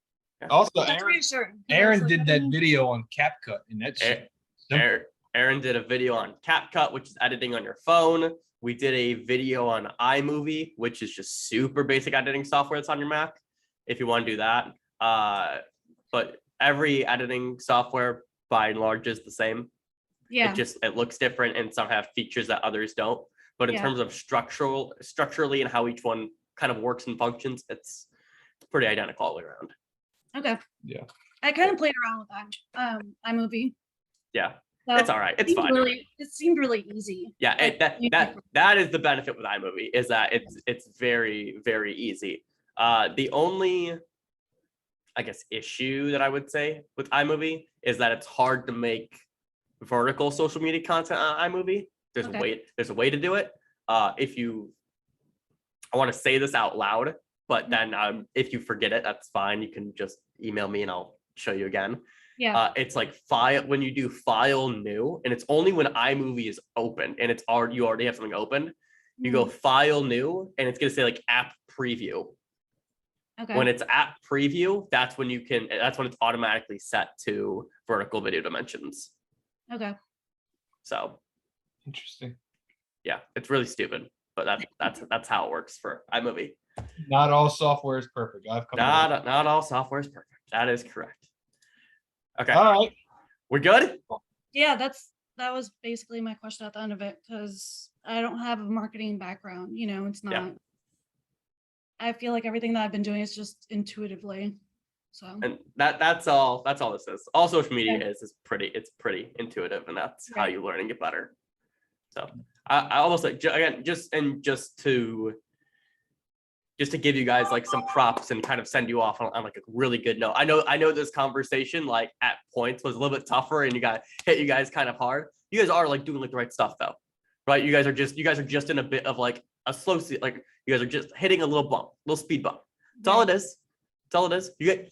Also, That's reassuring. Aaron did that video on CapCut and that shit. Aaron did a video on CapCut, which is editing on your phone. We did a video on iMovie, which is just super basic editing software that's on your Mac, if you want to do that. But every editing software, by and large, is the same. Yeah. It looks different, and some have features that others don't. But in Yeah. terms of structurally and how each one kind of works and functions, it's pretty identical all the way around. Okay. Yeah. I kind of played around with that iMovie. Yeah, So it's all right. It's fine. It seemed really easy. Yeah, Like, that is the benefit with iMovie, is that it's very, very easy. The only, I guess, issue that I would say with iMovie is that it's hard to make vertical social media content on iMovie. There's a way to do it. I want to say this out loud, but then if you forget it, that's fine. You can just email me and I'll show you again. Yeah. It's like when you do file new, and it's only when iMovie is open and you already have something open. You go file new, and it's gonna say like app preview. Okay. When it's app preview, that's when it's automatically set to vertical video dimensions. Okay. So Interesting. yeah, it's really stupid, but that's how it works for iMovie. Not all software is perfect. I've come. Not all software is perfect. That is correct. Okay. All right. We're good? Yeah, that was basically my question at the end of it because I don't have a marketing background. It's not. Yeah. I feel like everything that I've been doing is just intuitively. So. And that's all this is. All social media Yeah. is pretty intuitive, and that's how Right. you learn and get better. So I almost like, again, just to give you guys like some props and kind of send you off on like a really good note. I know this conversation like at points was a little bit tougher and hit you guys kind of hard. You guys are like doing like the right stuff though, right? You guys are just in a bit of like a slow like you guys are just hitting a little speed bump. That's all it is. That's all it is. You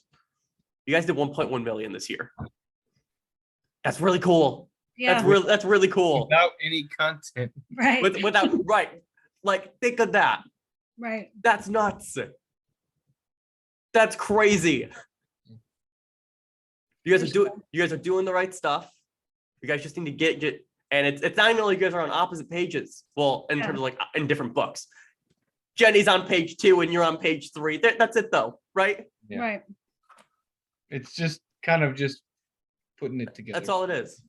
guys did 1.1 million this year. That's really cool. Yeah. That's really cool. Without any content. Right. Without right. Like think of that. Right. That's nuts. That's crazy. You guys are doing the right stuff. You guys just need to get and it's not even like you guys are on opposite pages. Well, in terms of like in different books. Jenny's on page 2 and you're on page 3. That's it though, right? Yeah. Right. It's just kind of just putting it together. That's all it is.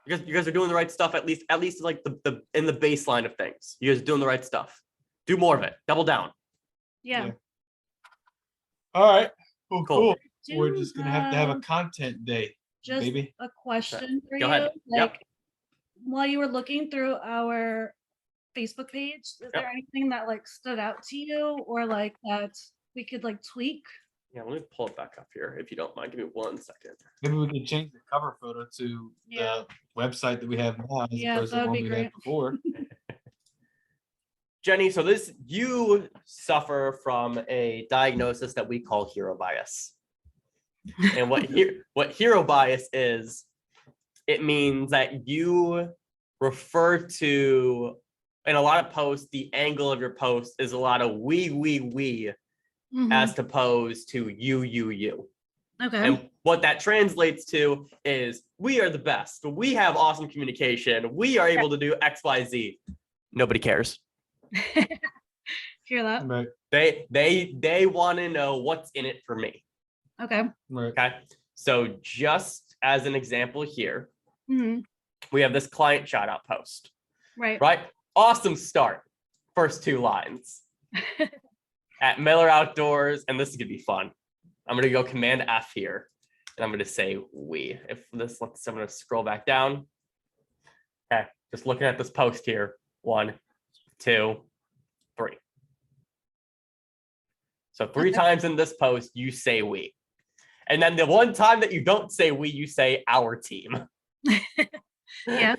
You guys are doing the right stuff, at least like the in the baseline of things. You guys are doing the right stuff. Do more of it. Double down. Yeah. Yeah. All right. Cool. Cool. Do We're just gonna have to have a have content day, Just baby. a question for Go you. ahead. Yep. Like, while you were looking through our Facebook page, is there anything that like stood out to you or like that we could like tweak? Yeah, let me pull it back up here if you don't mind. Give me 1 second. Maybe we can change the cover photo to Yeah. the website that we have now as Yeah, opposed to the that'd one be we great. had before. Jenny, so you suffer from a diagnosis that we call hero bias. And what hero bias is, it means that you refer to, in a lot of posts, the angle of your post is a lot of we, Mhm. as opposed to you. Okay. And what that translates to is we are the best. We have awesome communication. We are able to do X, Y, Z. Nobody cares. Hear that? Right. They want to know what's in it for me. Okay. Right. Okay. So just as an example here, Hmm. we have this client shout out post, Right. right? Awesome start. First 2 lines. At Miller Outdoors, and this is gonna be fun. I'm gonna go Command F here, and I'm gonna say we. If this lets, I'm gonna scroll back down. Okay, just looking at this post here. 1, 2, 3. So 3 Okay. times in this post, you say we. And then the one time that you don't say we, you say our team. Yeah.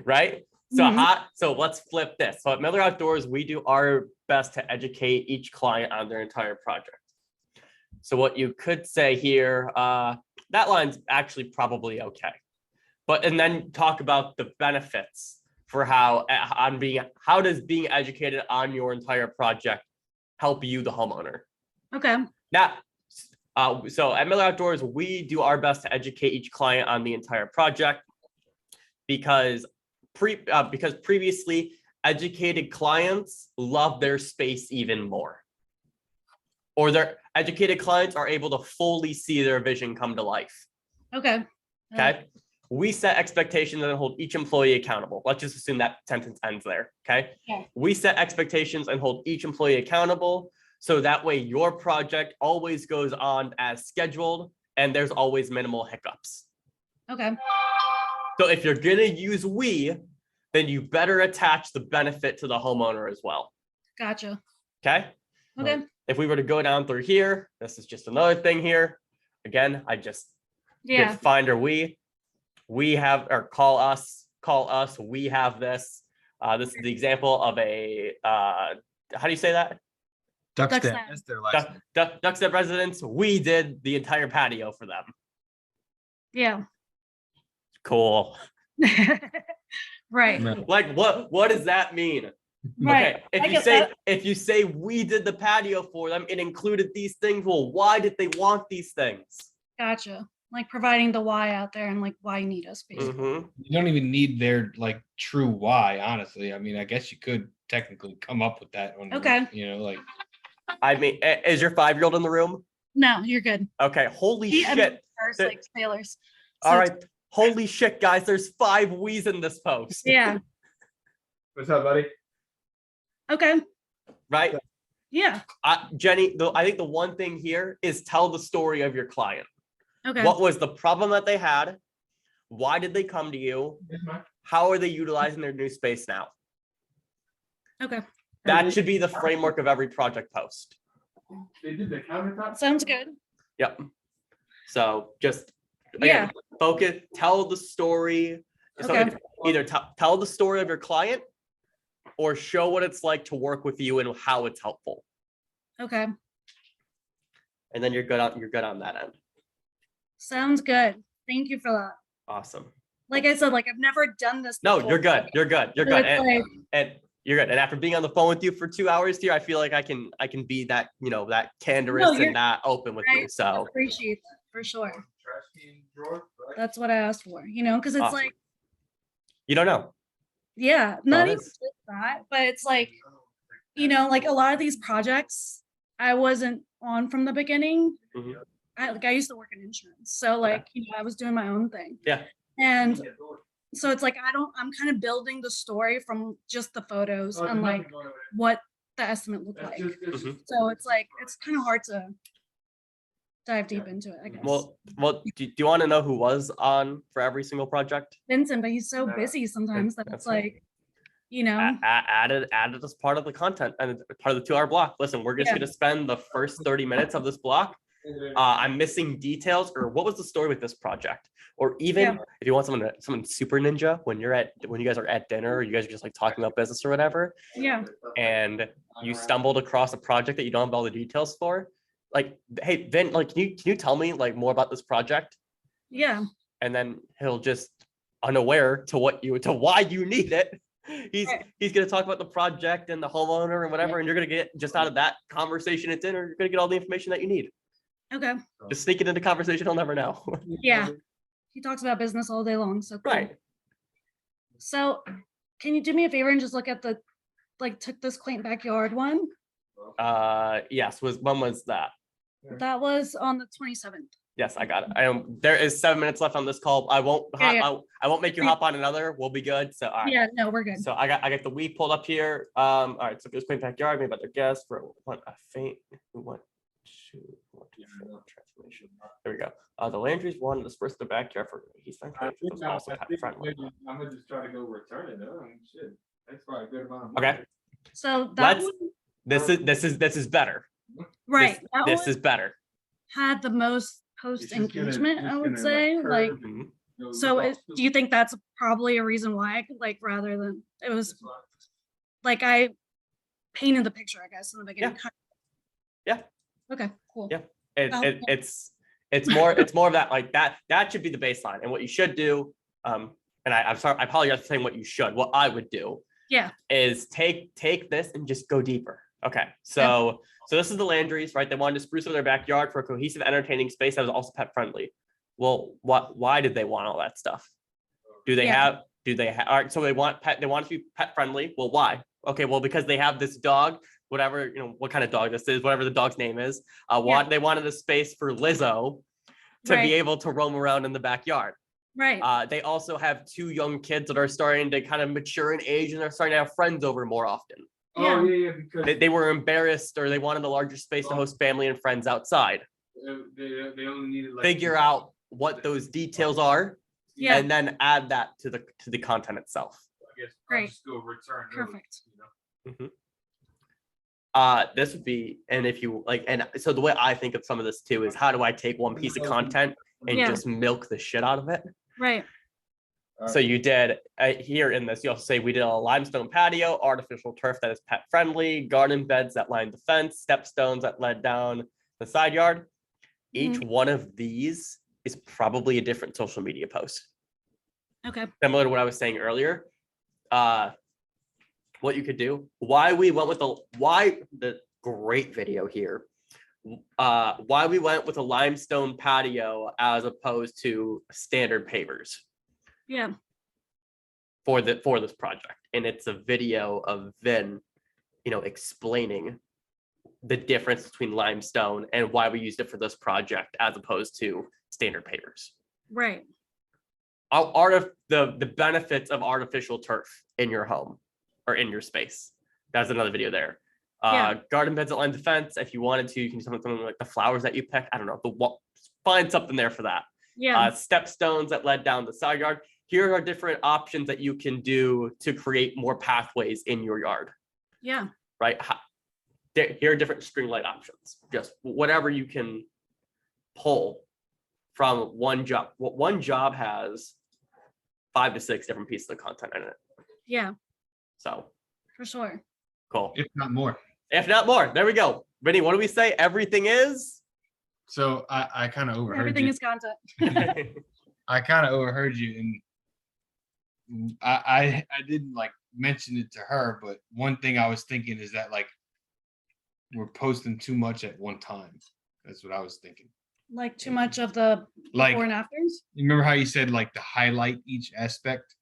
Right? So Mhm. so let's flip this. So at Miller Outdoors, we do our best to educate each client on their entire project. So what you could say here, that line's actually probably okay. And then talk about the benefits for how does being educated on your entire project help you, the homeowner? Okay. Now, so at Miller Outdoors, we do our best to educate each client on the entire project because previously educated clients love their space even more. Or their educated clients are able to fully see their vision come to life. Okay. Okay. We set expectations and hold each employee accountable. Let's just assume that sentence ends there. Okay. Yeah. We set expectations and hold each employee accountable. So that way your project always goes on as scheduled and there's always minimal hiccups. Okay. So if you're going to use we, then you better attach the benefit to the homeowner as well. Gotcha. Okay. Okay. If we were to go down through here, this is just another thing here. Again, I just Yeah. did find or we have, or call us, we have this. This is the example of a, how do you say that? Duckstep. Duckstep. That's their last name. Duckstep residents, we did the entire patio for them. Yeah. Cool. Right. No. Like what does that mean? Right. Okay, I get that. if you say we did the patio for them, it included these things. Well, why did they want these things? Gotcha. Like providing the why out there and like why you need us, basically. Mm-hmm. You don't even need their like true why, honestly. I mean, I guess you could technically come up with that on your- Okay. you know, like I mean, is your 5-year-old in the room? No, you're good. Okay, holy I mean, shit. first, There- like sailors. All So- right, holy shit, guys, there's 5 we's in this post. Yeah. what's up, buddy? Okay. Right? Yeah. Jenny, I think the one thing here is tell the story of your client. Okay. What was the problem that they had? Why did they come to you? How are they utilizing their new space now? Okay. That should be the framework of every project post. They did the countertop. Sounds good. Yep. So just again, focus, tell the story. So Okay. either tell the story of your client or show what it's like to work with you and how it's helpful. Okay. And then you're good on that end. Sounds good. Thank you for that. Awesome. Like I said, like I've never done this No, before. you're good. You're good. You're So good. it's like, And you're good. And after being on the phone with you for 2 hours here, I feel like I can be that, that candorous you're and that open with right. you. So appreciate that for sure. Trash can drawer, right? That's what I asked for, because it's Awesome. like, you don't know. yeah, all not it even is. just that, but it's like, like a lot of these projects I wasn't on from the beginning. Mhm. I used to work in insurance. So like, I was doing my own thing. Yeah. And so it's like, I'm kind of building the story from just the photos and like what the estimate looked like. Mhm. So it's like, it's kind of hard to dive deep into it, I guess. Well, do you want to know who was on for every single project? Vincent, but he's so busy sometimes that That's it's like, Added as part of the content and part of the 2-hour block. Listen, we're just Yeah. going to spend the first 30 minutes of this block I'm missing details, or what was the story with this project? Or even if you want someone super ninja when you guys are at dinner, or you guys are just like talking about business or whatever, Yeah. and you stumbled across a project that you don't have all the details for, like, hey, Vin, like, can you tell me like more about this project? Yeah. And then he'll just unaware to why you need it. He's gonna talk about the project and the homeowner and whatever, and you're gonna get just out of that conversation at dinner, you're gonna get all the information that you need. Okay. Just sneak it into conversation, he'll never know. Yeah. He talks about business all day long. So cool. Right. So can you do me a favor and just look at the took this quaint backyard one? Yes. When was that? That was on the 27th. Yes, I got it. There is 7 minutes left on this call. I won't make you hop on another. We'll be good. So all right. Yeah, no, we're good. So I got the week pulled up here. All right. So just playing backyard, maybe about their guests for what a faint transformation. There we go. The Landry's wanted to disperse the backyard for he's also pet friendly. I'm gonna just try to go return it though. Shit. That's probably a good amount of money. Okay. So that this is better. right. This is better. Had the most post engagement, I would say. Like, so do you think that's probably a reason why? Like, rather than it was like I painted the picture, I guess, in the beginning. Yeah. Okay. Cool. Yeah. It's more of that, like that should be the baseline. And what you should do, and I'm sorry, I apologize for saying what you should. What I would do, is take this and just go deeper. Okay, so this is the Landry's, right? They wanted to spruce up their backyard for a cohesive, entertaining space that was also pet friendly. Well, why did they want all that stuff? Do they have? All right, so they want to be pet friendly. Well, why? Okay, well, because they have this dog, whatever, what kind of dog this is, whatever the dog's name is. They wanted a space for Lizzo to be able to roam around in the backyard. Right. They also have 2 young kids that are starting to kind of mature in age, and they're starting to have friends over more often. Oh yeah, because they were embarrassed, or they wanted a larger space to host family and friends outside. They only needed figure out what those details are, and then add that to the content itself. I guess I'll just go return. Perfect. This would be, and if you like, and so the way I think of some of this too is, how do I take one piece of content and just milk the shit out of it? Right. So you did here in this, you'll say we did a limestone patio, artificial turf that is pet friendly, garden beds that lined the fence, stepstones that led down the side yard. Each one of these is probably a different social media post. Okay. Similar to what I was saying earlier. What you could do, why the great video here. Why we went with a limestone patio as opposed to standard pavers. Yeah. For this project, and it's a video of Vin, explaining the difference between limestone and why we used it for this project as opposed to standard pavers. Right. The benefits of artificial turf in your home or in your space. That's another video there. Garden beds that line the fence. If you wanted to, you can do something like the flowers that you pick. I don't know. Find something there for that. Yeah. Stepstones that led down the side yard. Here are different options that you can do to create more pathways in your yard. Yeah. Right. Here are different string light options. Just whatever you can pull from one job. One job has 5 to 6 different pieces of content in it. Yeah. So. For sure. Cool. If not more. If not more. There we go. Vinny, what do we say? Everything is? So I kind of overheard Everything you. is content. I kind of overheard you, and I didn't mention it to her, but one thing I was thinking is that we're posting too much at one time. That's what I was thinking. Like too much of the before and afters. You remember how you said to highlight each aspect,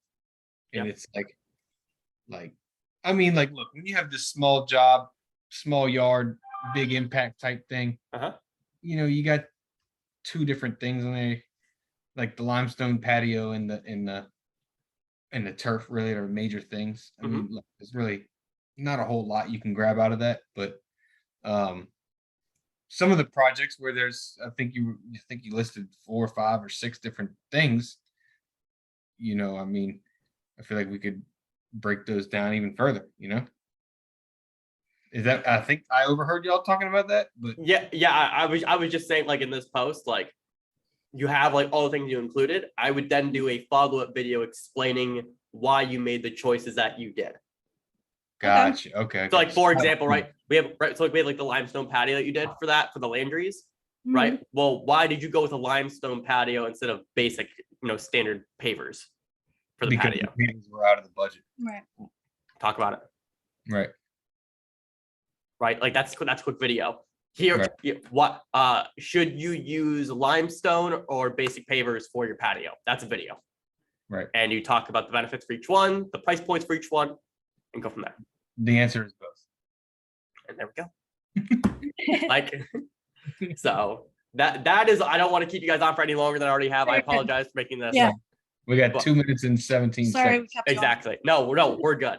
and it's I mean, look, when you have this small job, small yard, big impact type thing, you got 2 different things in there, like the limestone patio and the turf really are major things. I mean, look, there's really not a whole lot you can grab out of that, but some of the projects where there's, I think you listed 4 or 5 or 6 different things, I mean, I feel like we could break those down even further, Is that, I think I overheard y'all talking about that, but Yeah, I was just saying, like, in this post, like, you have like all the things you included. I would then do a follow-up video explaining why you made the choices that you did. gotcha. Okay. So, like, for example, right, we have like the limestone patio that you did for the Landry's, right? Mhm. Well, why did you go with a limestone patio instead of basic, standard pavers for the Because patio? the meetings were out of the budget. Right. Talk about it. Right. Right, like that's a quick video. Here, Right. what should you use limestone or basic pavers for your patio? That's a video. Right. And you talk about the benefits for each one, the price points for each one, and go from there. The answer is both. And there we go. Like, so that is, I don't want to keep you guys on for any longer than I already have. I apologize for making this. Yeah. We got 2 minutes and 17 Sorry, seconds. we kept you on. Exactly. No, we're good.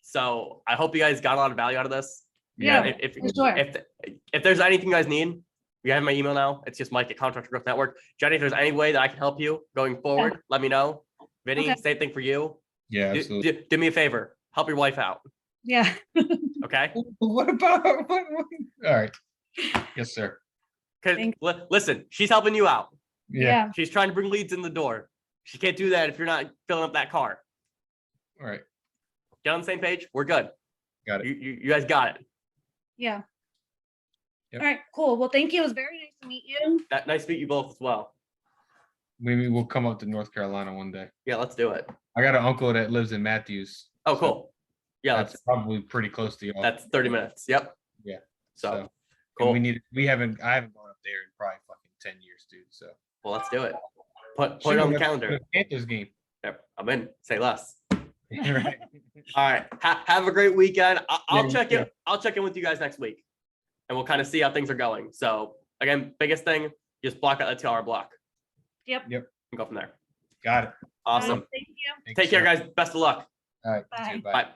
So I hope you guys got a lot of value out of this. Yeah, If for sure. if there's anything you guys need, you have my email now. It's just Mike at Contractor Growth Network. Jenny, if there's any way that I can help you going forward, let me know. Vinny, Okay. same thing for you. Yeah, absolutely. Do me a favor. Help your wife out. Yeah. Okay? What about? All right. Yes, sir. Because listen, she's helping you out. Yeah. She's trying to bring leads in the door. She can't do that if you're not filling up that car. All right. Get on the same page. We're good. Got it. You guys got it. Yeah. Yep. All right, cool. Well, thank you. It was very nice to meet you. Nice to meet you both as well. Maybe we'll come up to North Carolina one day. Yeah, let's do it. I got an uncle that lives in Matthews. Oh, so cool. Yeah, that's probably pretty close to y'all. that's 30 minutes. Yep. Yeah. So, And cool. I haven't gone up there in probably fucking 10 years, dude. So Well, let's do it. Put it on the calendar. Panthers game. Yep, I'm in. Say less. Right. All right. Have a great weekend. I'll Yeah, check yeah. in. I'll check in with you guys next week, and we'll kind of see how things are going. So again, biggest thing, just block out that 2-hour block. Yep. Yep. And go from there. Got it. Awesome. Thank you. Thanks, Take care, sir. guys. Best of luck. All right. Bye. Bye.